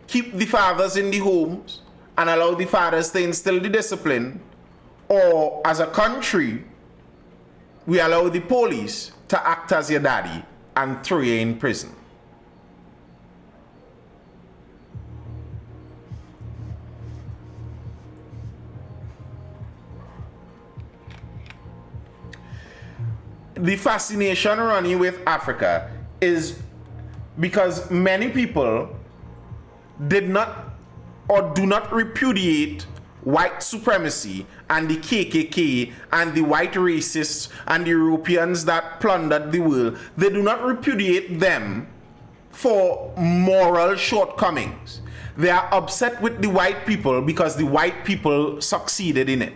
keep the fathers in the homes and allow the fathers to instill the discipline, or as a country, we allow the police to act as your daddy and throw you in prison. The fascination running with Africa is because many people did not or do not repudiate white supremacy and the KKK and the white racists and the Europeans that plundered the world. They do not repudiate them for moral shortcomings. They are upset with the white people because the white people succeeded in it.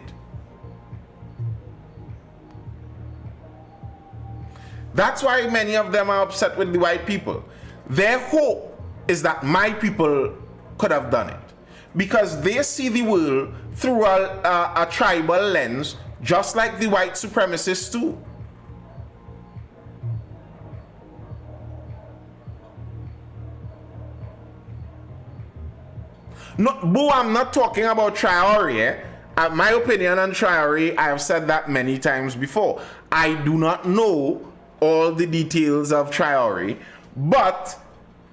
That's why many of them are upset with the white people. Their hope is that my people could have done it. because they see the world through a tribal lens, just like the white supremacists do. No, boo, I'm not talking about Traore. My opinion on Traore, I have said that many times before. I do not know all the details of Traore, but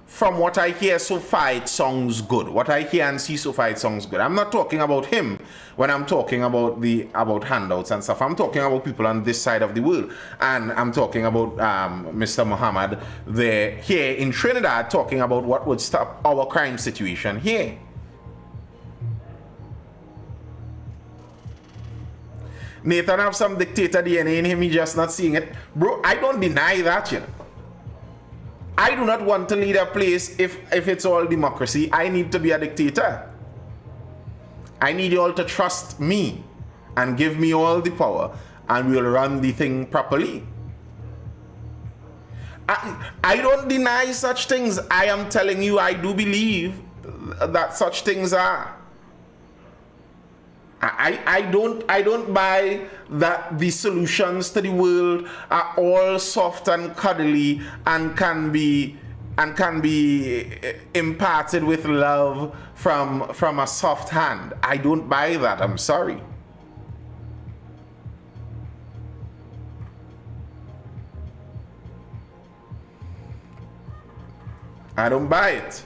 from what I hear so far, it sounds good. What I hear and see so far, it sounds good. I'm not talking about him when I'm talking about handouts and stuff. I'm talking about people on this side of the world, and I'm talking about Mr. Muhammad there here in Trinidad, talking about what would stop our crime situation here. Nathan have some dictator DNA in him, he just not seeing it. Bro, I don't deny that, you know. I do not want to lead a place if it's all democracy. I need to be a dictator. I need you all to trust me and give me all the power, and we'll run the thing properly. I don't deny such things. I am telling you, I do believe that such things are. I don't buy that the solutions to the world are all soft and cuddly and can be imparted with love from a soft hand. I don't buy that. I'm sorry. I don't buy it.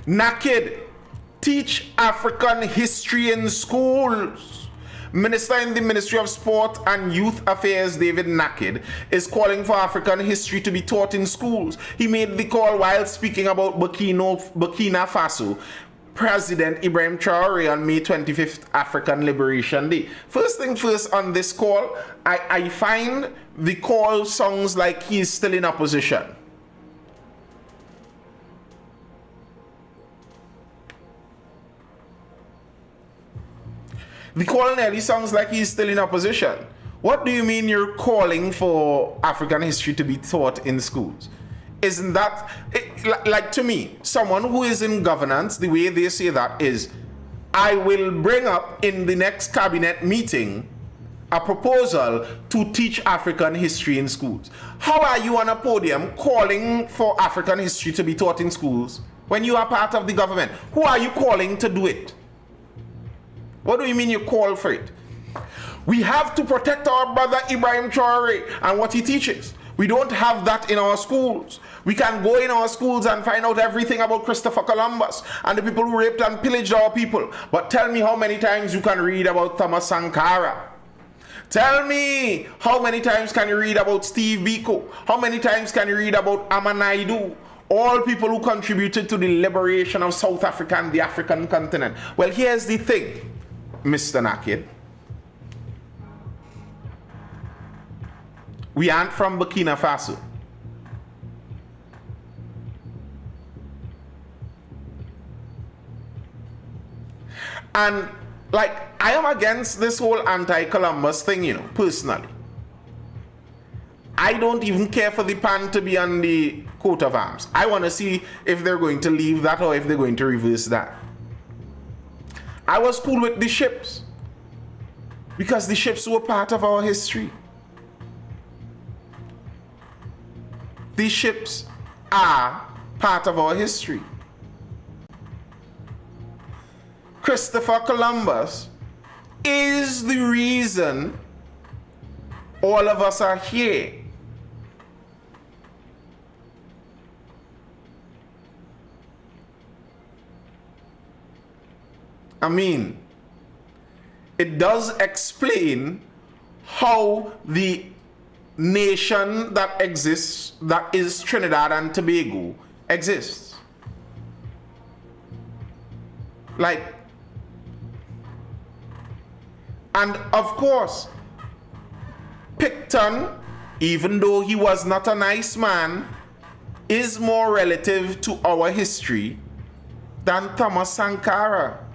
Naked, teach African history in schools. Minister in the Ministry of Sport and Youth Affairs, David Naked, is calling for African history to be taught in schools. He made the call while speaking about Burkina Faso President Ibrahim Traore on May 25th, African Liberation Day. First thing first on this call, I find the call sounds like he's still in opposition. The call nearly sounds like he's still in opposition. What do you mean you're calling for African history to be taught in schools? Isn't that, like to me, someone who is in governance, the way they say that is, I will bring up in the next cabinet meeting a proposal to teach African history in schools. How are you on a podium calling for African history to be taught in schools when you are part of the government? Who are you calling to do it? What do you mean you call for it? We have to protect our brother Ibrahim Traore and what he teaches. We don't have that in our schools. We can go in our schools and find out everything about Christopher Columbus and the people who raped and pillaged our people. But tell me how many times you can read about Thomas Sankara. Tell me how many times can you read about Steve Biko? How many times can you read about Amanaidu? All people who contributed to the liberation of South Africa and the African continent. Well, here's the thing, Mr. Naked. We aren't from Burkina Faso. And like, I am against this whole anti-Columbus thing, you know, personally. I don't even care for the pan to be on the coat of arms. I want to see if they're going to leave that or if they're going to reverse that. I was cool with the ships because the ships were part of our history. These ships are part of our history. Christopher Columbus is the reason all of us are here. I mean, it does explain how the nation that exists, that is Trinidad and Tobago, exists. Like, and of course, Picton, even though he was not a nice man, is more relative to our history than Thomas Sankara.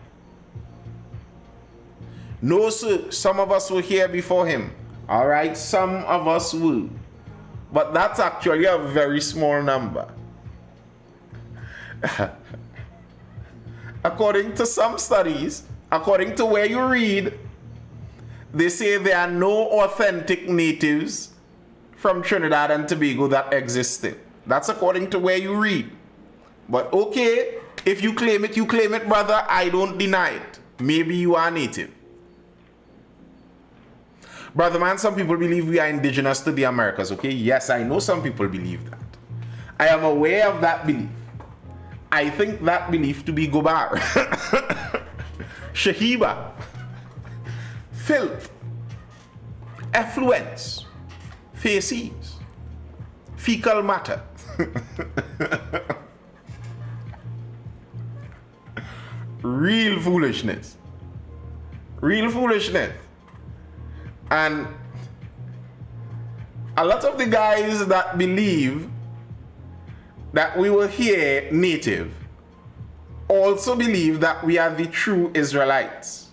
No, sir, some of us were here before him. All right, some of us will. But that's actually a very small number. According to some studies, according to where you read, they say there are no authentic natives from Trinidad and Tobago that existed. That's according to where you read. But okay, if you claim it, brother. I don't deny it. Maybe you are native. Brother man, some people believe we are indigenous to the Americas, okay? Yes, I know some people believe that. I am aware of that belief. I think that belief to be Gobar, Shahiba, filth, effluence, feces, fecal matter. Real foolishness. Real foolishness. And a lot of the guys that believe that we were here native also believe that we are the true Israelites.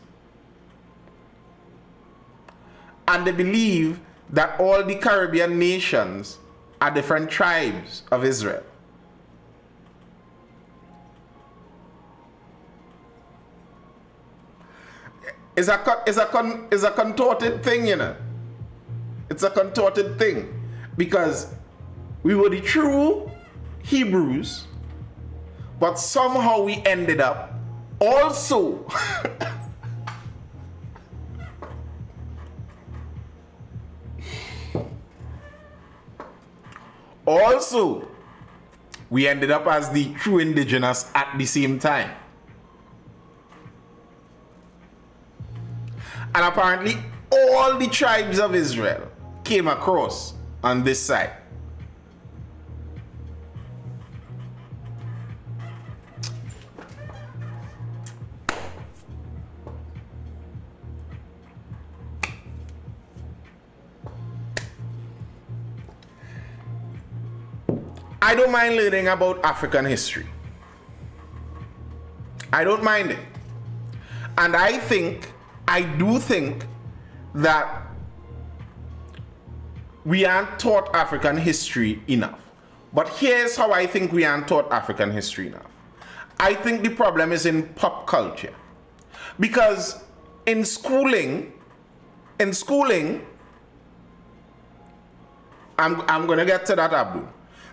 And they believe that all the Caribbean nations are different tribes of Israel. It's a contorted thing, you know. It's a contorted thing because we were the true Hebrews, but somehow we ended up also we ended up as the true indigenous at the same time. And apparently all the tribes of Israel came across on this side. I don't mind learning about African history. I don't mind it. And I do think that we aren't taught African history enough. But here's how I think we aren't taught African history enough. I think the problem is in pop culture. Because in schooling, I'm gonna get to that, Abdul.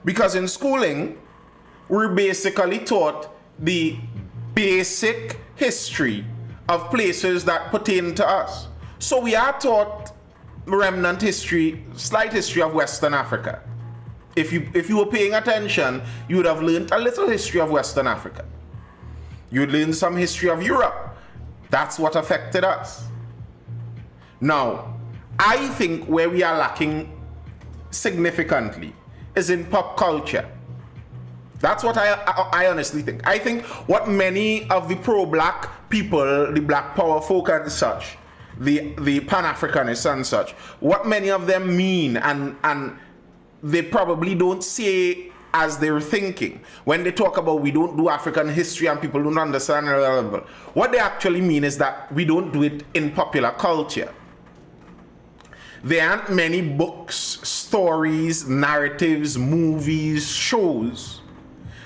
Because in schooling, we're basically taught the basic history of places that pertain to us. So we are taught remnant history, slight history of Western Africa. If you were paying attention, you would have learned a little history of Western Africa. You would learn some history of Europe. That's what affected us. Now, I think where we are lacking significantly is in pop culture. That's what I honestly think. I think what many of the pro-black people, the black power folk and such, the Pan-Africanists and such, what many of them mean and they probably don't say as they're thinking. When they talk about we don't do African history and people don't understand, what they actually mean is that we don't do it in popular culture. There aren't many books, stories, narratives, movies, shows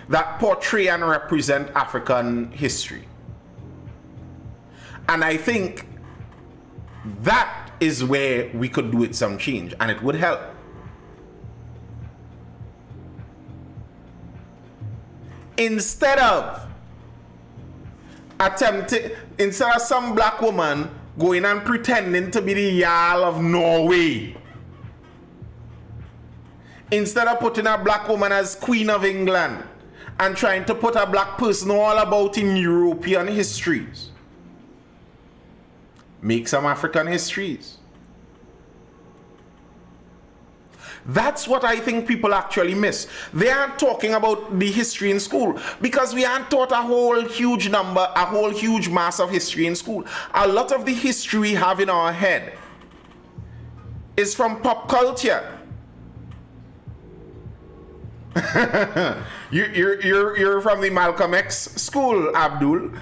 that portray and represent African history. And I think that is where we could do it some change, and it would help. Instead of some black woman going and pretending to be the Jarl of Norway, instead of putting a black woman as Queen of England and trying to put a black person all about in European histories, make some African histories. That's what I think people actually miss. They aren't talking about the history in school because we aren't taught a whole huge mass of history in school. A lot of the history we have in our head is from pop culture. You're from the Malcolm X school, Abdul.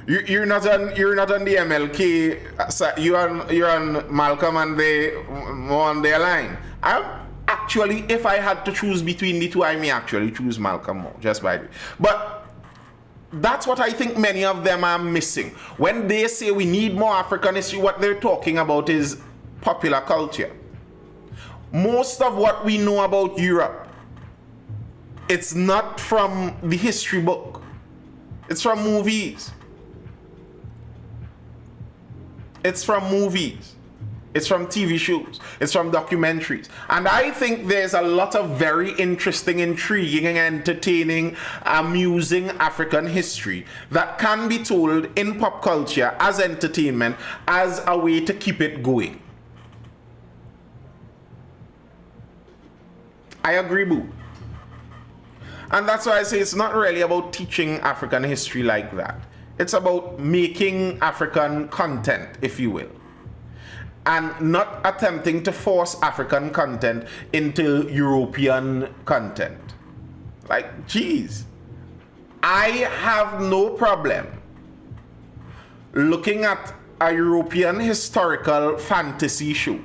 You're not on the MLK. You're on Malcolm and they on their line. I'm actually, if I had to choose between the two, I may actually choose Malcolm more, just by the way. But that's what I think many of them are missing. When they say we need more African history, what they're talking about is popular culture. Most of what we know about Europe, it's not from the history book. It's from movies. It's from movies. It's from TV shows. It's from documentaries. And I think there's a lot of very interesting, intriguing, and entertaining, amusing African history that can be told in pop culture as entertainment, as a way to keep it going. I agree, boo. And that's why I say it's not really about teaching African history like that. It's about making African content, if you will, and not attempting to force African content into European content. Like, geez, I have no problem looking at a European historical fantasy show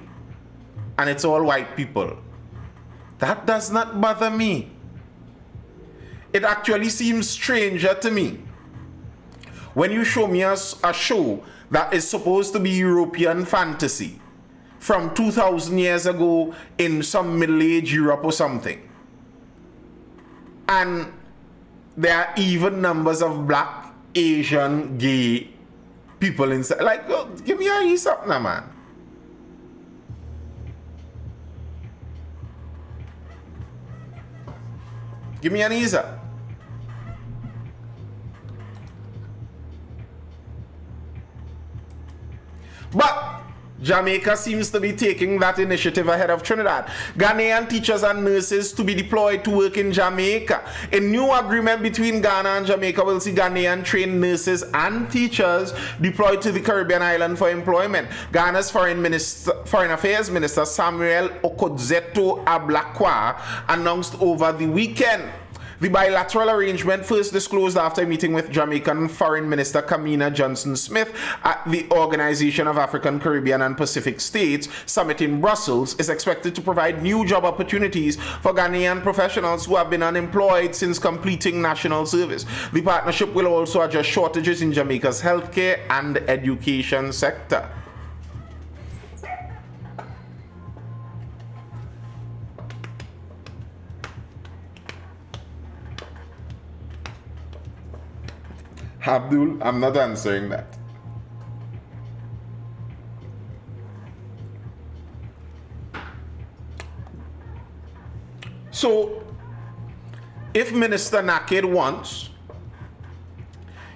and it's all white people. That does not bother me. It actually seems stranger to me when you show me a show that is supposed to be European fantasy from 2,000 years ago in some middle-aged Europe or something. And there are even numbers of black, Asian, gay people inside. Like, oh, give me a ease up now, man. Give me an ease up. But Jamaica seems to be taking that initiative ahead of Trinidad. Ghanaian teachers and nurses to be deployed to work in Jamaica. A new agreement between Ghana and Jamaica will see Ghanaian trained nurses and teachers deployed to the Caribbean island for employment. Ghana's Foreign Affairs Minister Samuel Okudzeto Ablakwa announced over the weekend. The bilateral arrangement first disclosed after a meeting with Jamaican Foreign Minister Kamina Johnson-Smith at the Organization of African, Caribbean and Pacific States Summit in Brussels is expected to provide new job opportunities for Ghanaian professionals who have been unemployed since completing national service. The partnership will also address shortages in Jamaica's healthcare and education sector. Abdul, I'm not answering that. So, if Minister Naked wants,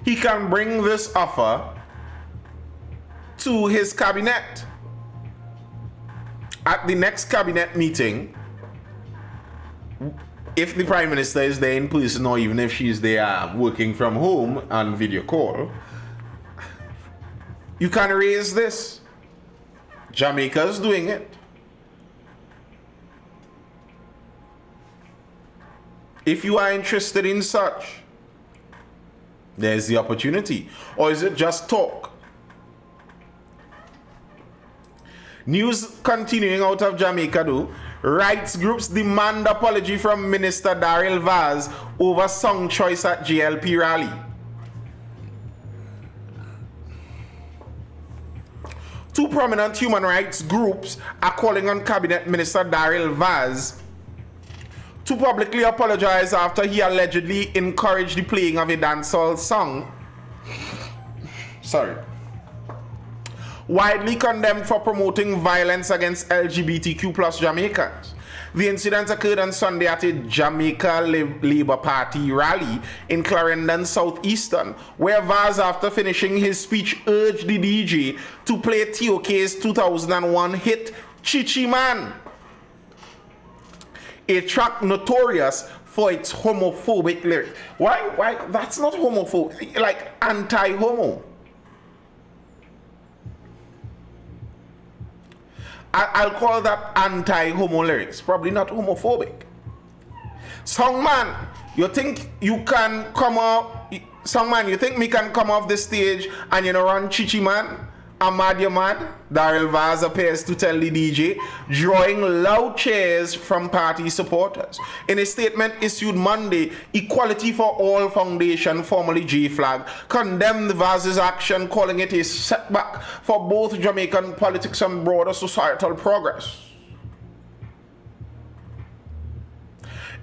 he can bring this offer to his cabinet. At the next cabinet meeting, if the Prime Minister is there in person, or even if she's there working from home on video call, you can raise this. Jamaica's doing it. If you are interested in such, there's the opportunity. Or is it just talk? News continuing out of Jamaica though. Rights groups demand apology from Minister Daryl Vaz over song choice at JLP rally. Two prominent human rights groups are calling on Cabinet Minister Daryl Vaz to publicly apologize after he allegedly encouraged the playing of a dancehall song. Widely condemned for promoting violence against LGBTQ plus Jamaicans. The incident occurred on Sunday at a Jamaica Labour Party rally in Clarendon, Southeastern, where Vaz, after finishing his speech, urged the DJ to play TOK's 2001 hit Chichi Man, a track notorious for its homophobic lyrics. Why? That's not homophobic, like anti-homo. I'll call that anti-homo lyrics, probably not homophobic. Songman, you think you can come off? Songman, you think me can come off the stage and run Chichi Man Ahmad Yamad, Daryl Vaz appears to tell the DJ, drawing loud cheers from party supporters. In a statement issued Monday, Equality for All Foundation, formerly J-Flag, condemned Vaz's action, calling it a setback for both Jamaican politics and broader societal progress.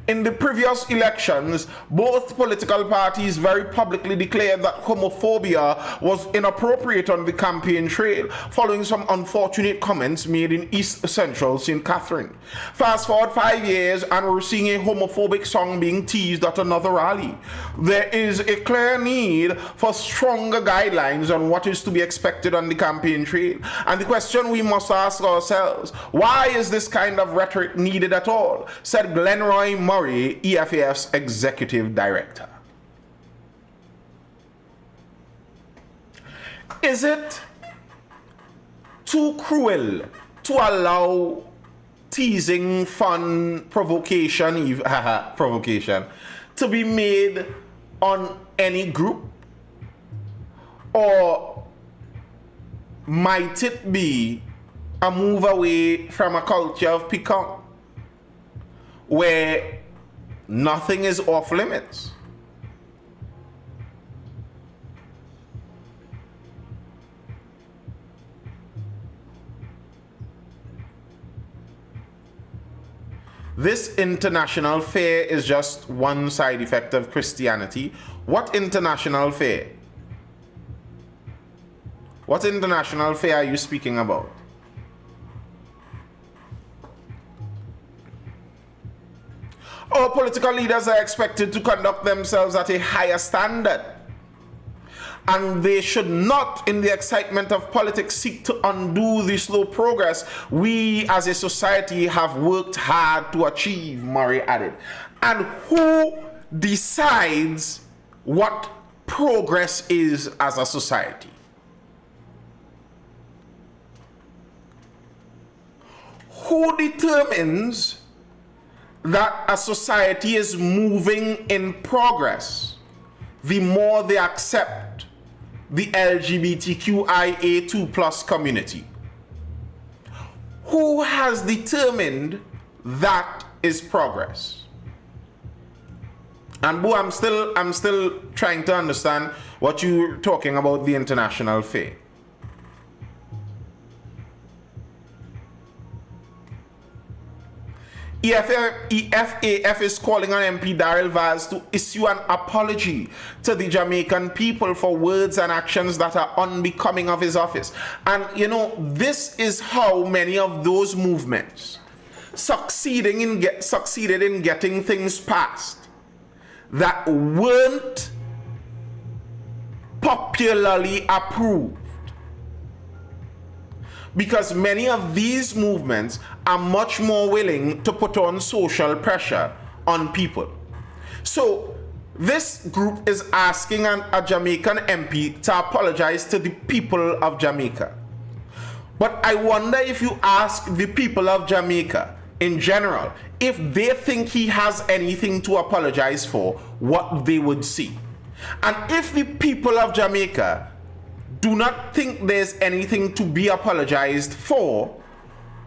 In the previous elections, both political parties very publicly declared that homophobia was inappropriate on the campaign trail, following some unfortunate comments made in East Central St. Catherine. Fast forward 5 years and we're seeing a homophobic song being teased at another rally. There is a clear need for stronger guidelines on what is to be expected on the campaign trail. And the question we must ask ourselves, why is this kind of rhetoric needed at all? Said Glenroy Murray, EFAF's executive director. Is it too cruel to allow teasing, fun, provocation to be made on any group? Or might it be a move away from a culture of pecan, where nothing is off limits? This international fair is just one side effect of Christianity. What international fair? What international fair are you speaking about? Our political leaders are expected to conduct themselves at a higher standard, and they should not, in the excitement of politics, seek to undo the slow progress we as a society have worked hard to achieve, Murray added. And who decides what progress is as a society? Who determines that a society is moving in progress the more they accept the LGBTQIA2+ community? Who has determined that is progress? And Boo, I'm still trying to understand what you're talking about, the international fair. EFAF is calling on MP Daryl Vaz to issue an apology to the Jamaican people for words and actions that are unbecoming of his office. And you know, this is how many of those movements succeeded in getting things passed that weren't popularly approved. Because many of these movements are much more willing to put on social pressure on people. So this group is asking a Jamaican MP to apologize to the people of Jamaica. But I wonder if you ask the people of Jamaica in general, if they think he has anything to apologize for, what they would see. And if the people of Jamaica do not think there's anything to be apologized for,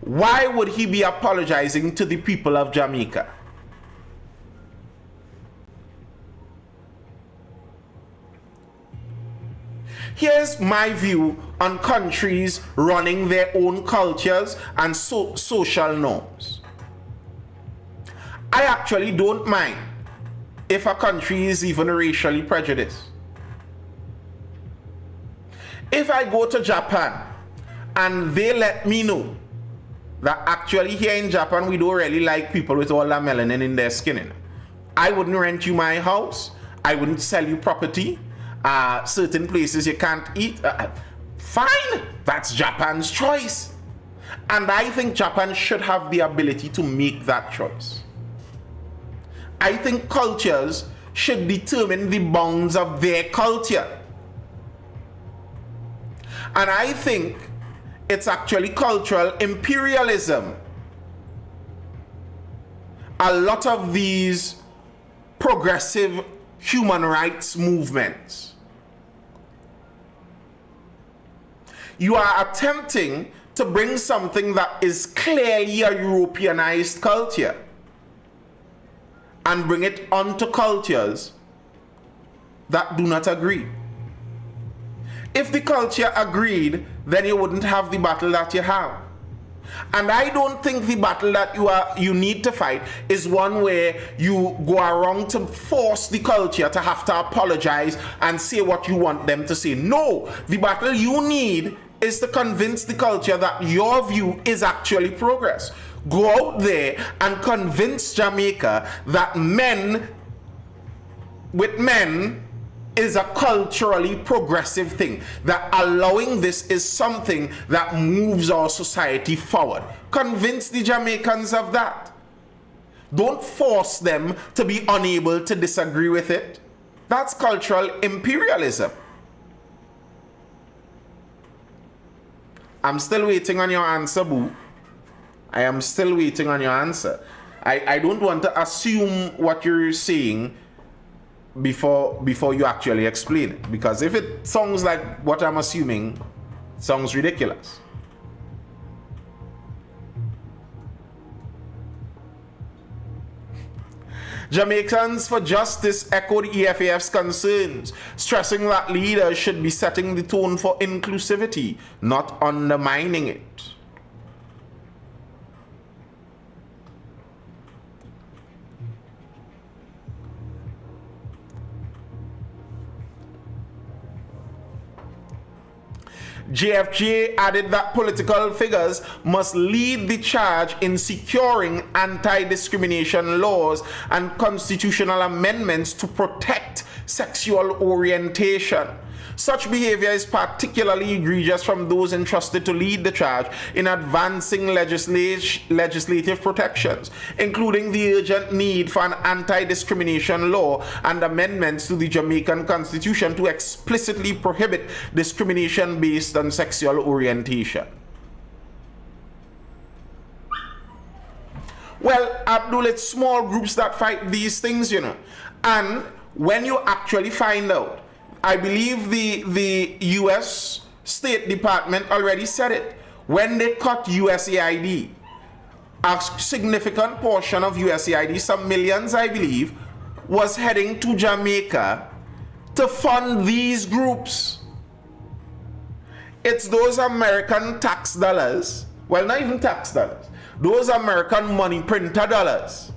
why would he be apologizing to the people of Jamaica? Here's my view on countries running their own cultures and social norms. I actually don't mind if a country is even racially prejudiced. If I go to Japan and they let me know that actually here in Japan we don't really like people with all that melanin in their skin, I wouldn't rent you my house, I wouldn't sell you property, certain places you can't eat, fine, that's Japan's choice. And I think Japan should have the ability to make that choice. I think cultures should determine the bounds of their culture. And I think it's actually cultural imperialism. A lot of these progressive human rights movements you are attempting to bring something that is clearly a Europeanized culture and bring it onto cultures that do not agree. If the culture agreed, then you wouldn't have the battle that you have. And I don't think the battle that you need to fight is one where you go around to force the culture to have to apologize and say what you want them to say. No, the battle you need is to convince the culture that your view is actually progress. Go out there and convince Jamaica that men with men is a culturally progressive thing, that allowing this is something that moves our society forward. Convince the Jamaicans of that. Don't force them to be unable to disagree with it. That's cultural imperialism. I'm still waiting on your answer, boo. I am still waiting on your answer. I don't want to assume what you're saying before you actually explain it, because if it sounds like what I'm assuming, it sounds ridiculous. Jamaicans for Justice echoed EFAF's concerns, stressing that leaders should be setting the tone for inclusivity, not undermining it. JFJ added that political figures must lead the charge in securing anti-discrimination laws and constitutional amendments to protect sexual orientation. Such behavior is particularly egregious from those entrusted to lead the charge in advancing legislative protections, including the urgent need for an anti-discrimination law and amendments to the Jamaican Constitution to explicitly prohibit discrimination based on sexual orientation. Well, Abdul, it's small groups that fight these things, you know. And when you actually find out, I believe the US State Department already said it. When they cut USAID, a significant portion of USAID, some millions I believe, was heading to Jamaica to fund these groups. It's those American tax dollars, well, not even tax dollars, those American money printer dollars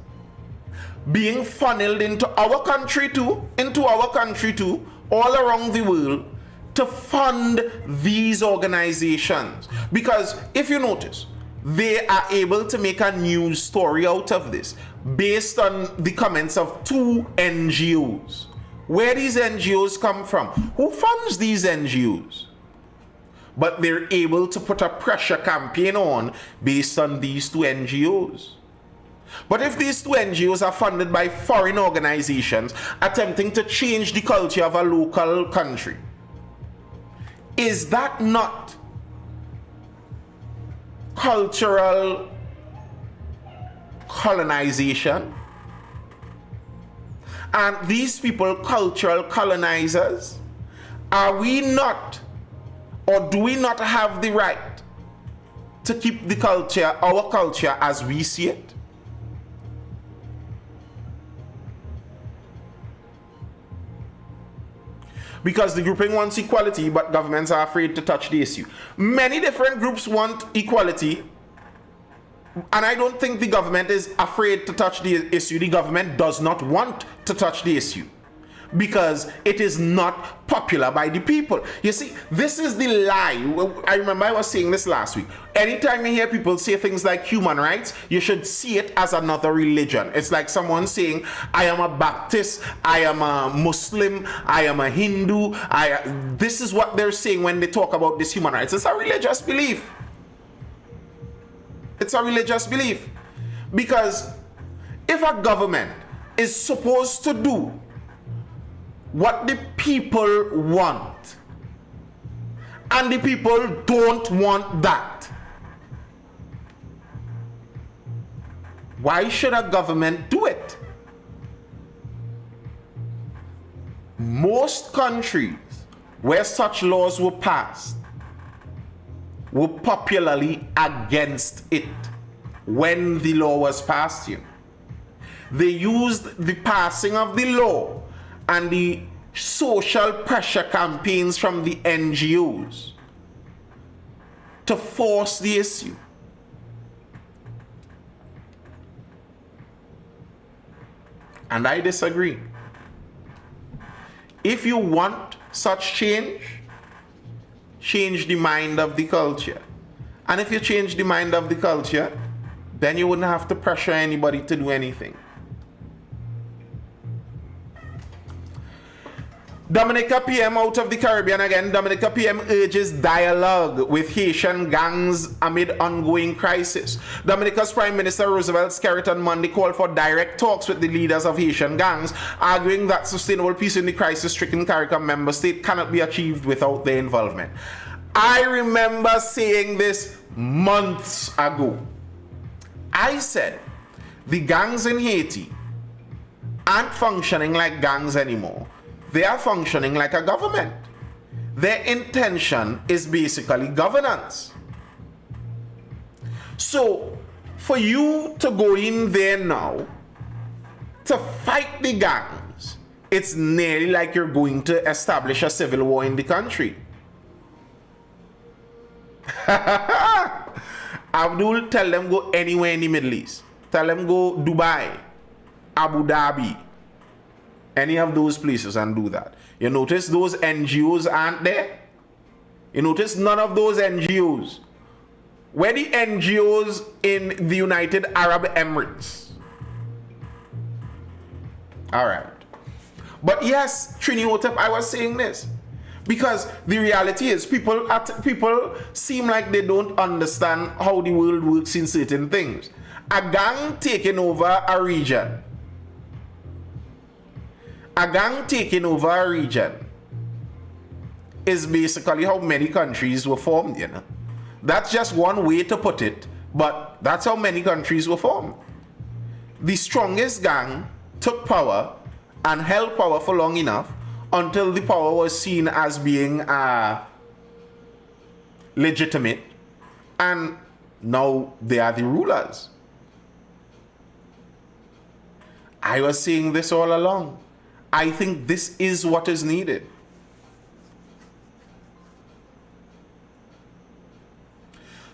being funneled into our country too, all around the world, to fund these organizations. Because if you notice, they are able to make a news story out of this based on the comments of 2 NGOs. Where these NGOs come from? Who funds these NGOs? But they're able to put a pressure campaign on based on these 2 NGOs. But if these 2 NGOs are funded by foreign organizations attempting to change the culture of a local country, is that not cultural colonization? And these people, cultural colonizers, are we not, or do we not have the right to keep the culture, our culture, as we see it? Because the grouping wants equality, but governments are afraid to touch the issue. Many different groups want equality, and I don't think the government is afraid to touch the issue. The government does not want to touch the issue because it is not popular by the people. You see, this is the lie. I remember I was saying this last week. Anytime you hear people say things like human rights, you should see it as another religion. It's like someone saying, I am a Baptist, I am a Muslim, I am a Hindu. This is what they're saying when they talk about this human rights. It's a religious belief. It's a religious belief. Because if a government is supposed to do what the people want, and the people don't want that, why should a government do it? Most countries where such laws were passed were popularly against it when the law was passed here. They used the passing of the law and the social pressure campaigns from the NGOs to force the issue. And I disagree. If you want such change, change the mind of the culture. And if you change the mind of the culture, then you wouldn't have to pressure anybody to do anything. Dominica PM out of the Caribbean again. Dominica PM urges dialogue with Haitian gangs amid ongoing crisis. Dominica's Prime Minister Roosevelt Skerritt on Monday called for direct talks with the leaders of Haitian gangs, arguing that sustainable peace in the crisis-stricken CARICOM member state cannot be achieved without their involvement. I remember saying this months ago. I said the gangs in Haiti aren't functioning like gangs anymore. They are functioning like a government. Their intention is basically governance. So, for you to go in there now to fight the gangs, it's nearly like you're going to establish a civil war in the country. Abdul, tell them go anywhere in the Middle East. Tell them go Dubai, Abu Dhabi, any of those places and do that. You notice those NGOs aren't there? You notice none of those NGOs. Where the NGOs in the United Arab Emirates? All right. But yes, Trini Hotep, I was saying this. Because the reality is people seem like they don't understand how the world works in certain things. A gang taking over a region. A gang taking over a region is basically how many countries were formed, you know. That's just one way to put it, but that's how many countries were formed. The strongest gang took power and held power for long enough until the power was seen as being legitimate, and now they are the rulers. I was saying this all along. I think this is what is needed.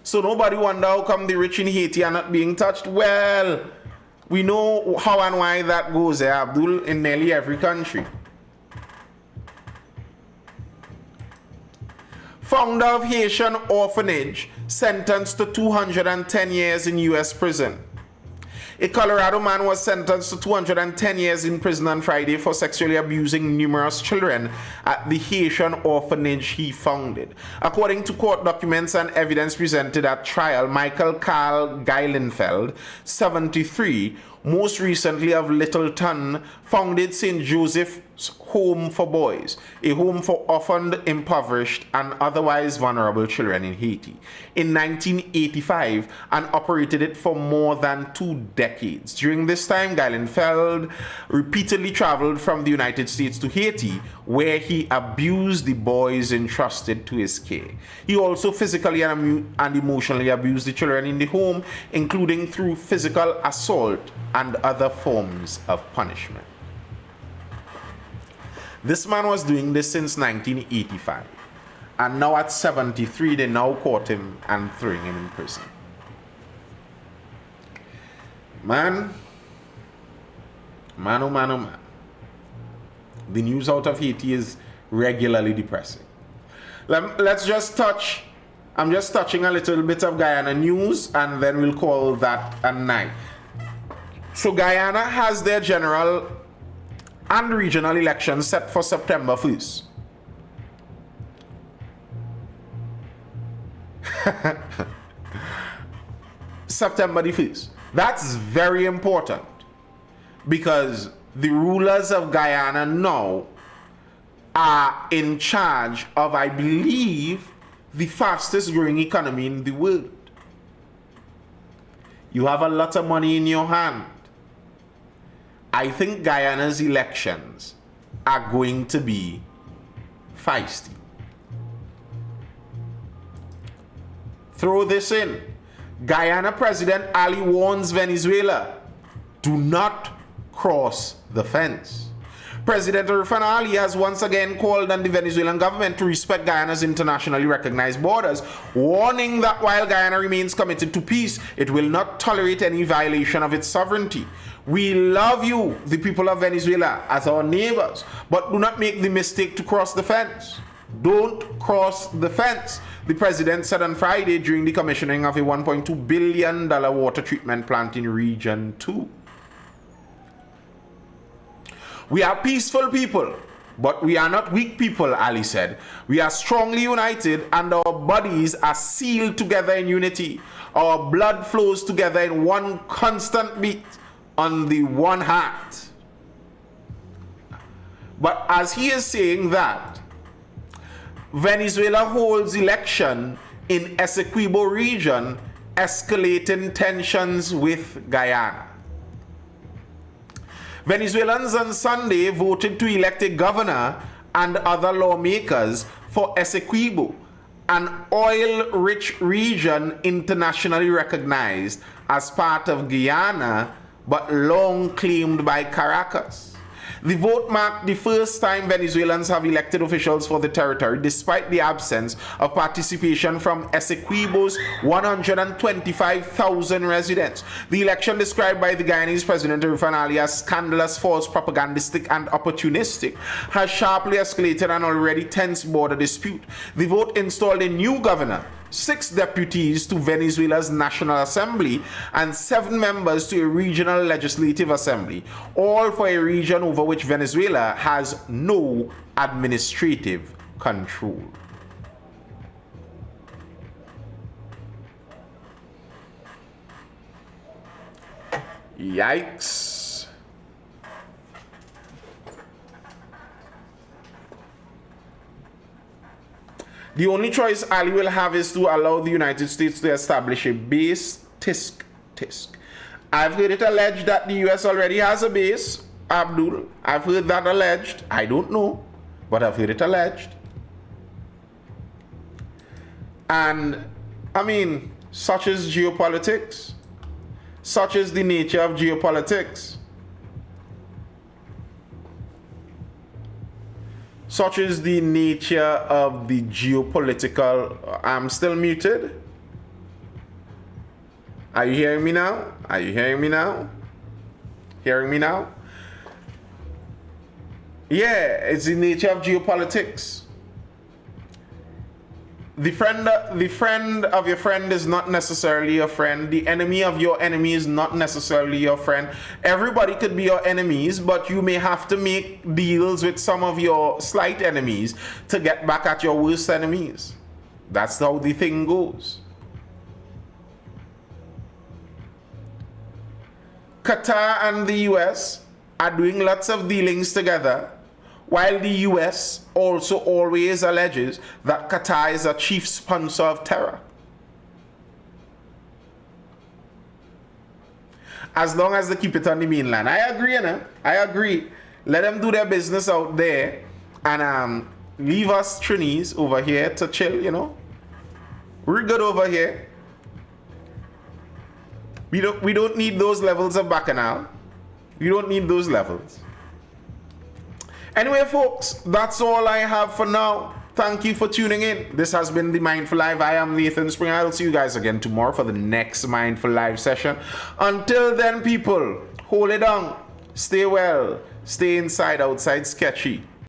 So nobody wonder how come the rich in Haiti are not being touched. Well, we know how and why that goes, Abdul, in nearly every country. Founder of Haitian orphanage sentenced to 210 years in U.S. prison. A Colorado man was sentenced to 210 years in prison on Friday for sexually abusing numerous children at the Haitian orphanage he founded. According to court documents and evidence presented at trial, Michael Carl Geilenfeld, 73, most recently of Littleton, founded St. Joseph's Home for Boys, a home for orphaned, impoverished, and otherwise vulnerable children in Haiti, in 1985, and operated it for more than 2 decades. During this time, Geilenfeld repeatedly traveled from the United States to Haiti, where he abused the boys entrusted to his care. He also physically and emotionally abused the children in the home, including through physical assault and other forms of punishment. This man was doing this since 1985, and now at 73 they now caught him and throwing him in prison. Man, oh man, oh man. The news out of Haiti is regularly depressing. Let's just touch, I'm just touching a little bit of Guyana news, and then we'll call that a night. So Guyana has their general and regional elections set for September 1st. September the 1st. That's very important because the rulers of Guyana now are in charge of, I believe, the fastest growing economy in the world. You have a lot of money in your hand. I think Guyana's elections are going to be feisty. throw this in. Guyana President Ali warns Venezuela, do not cross the fence. President Irfan Ali has once again called on the Venezuelan government to respect Guyana's internationally recognized borders, warning that while Guyana remains committed to peace, it will not tolerate any violation of its sovereignty. We love you, the people of Venezuela, as our neighbors, but do not make the mistake to cross the fence. Don't cross the fence, the president said on Friday during the commissioning of a $1.2 billion water treatment plant in Region 2. We are peaceful people, but we are not weak people, Ali said. We are strongly united and our bodies are sealed together in unity. Our blood flows together in one constant beat on the one heart. But as he is saying that, Venezuela holds election in Essequibo region, escalating tensions with Guyana. Venezuelans on Sunday voted to elect a governor and other lawmakers for Essequibo, an oil-rich region internationally recognized as part of Guyana, but long claimed by Caracas. The vote marked the first time Venezuelans have elected officials for the territory, despite the absence of participation from Essequibo's 125,000 residents. The election, described by the Guyanese President Irfan Ali as scandalous, false, propagandistic, and opportunistic, has sharply escalated an already tense border dispute. The vote installed a new governor, 6 deputies to Venezuela's National Assembly, and 7 members to a regional legislative assembly, all for a region over which Venezuela has no administrative control. Yikes. The only choice Ali will have is to allow the United States to establish a base, tisk. I've heard it alleged that the US already has a base, Abdul. I've heard that alleged. I don't know, but I've heard it alleged. And, I mean, such is geopolitics. Such is the nature of geopolitics. Such is the nature of the geopolitical... I'm still muted. Are you hearing me now? Are you hearing me now? Hearing me now? Yeah, it's the nature of geopolitics. The friend of your friend is not necessarily your friend. The enemy of your enemy is not necessarily your friend. Everybody could be your enemies, but you may have to make deals with some of your slight enemies to get back at your worst enemies. That's how the thing goes. Qatar and the US are doing lots of dealings together, while the US also always alleges that Qatar is a chief sponsor of terror. As long as they keep it on the mainland. I agree, you know? I agree. Let them do their business out there and leave us Trinis over here to chill, you know? We're good over here. We don't need those levels of bacchanal. We don't need those levels. Anyway, folks, that's all I have for now. Thank you for tuning in. This has been the Mindful Live. I am Nathan Spring. I'll see you guys again tomorrow for the next Mindful Live session. Until then, people, hold it down. Stay well. Stay inside, outside sketchy.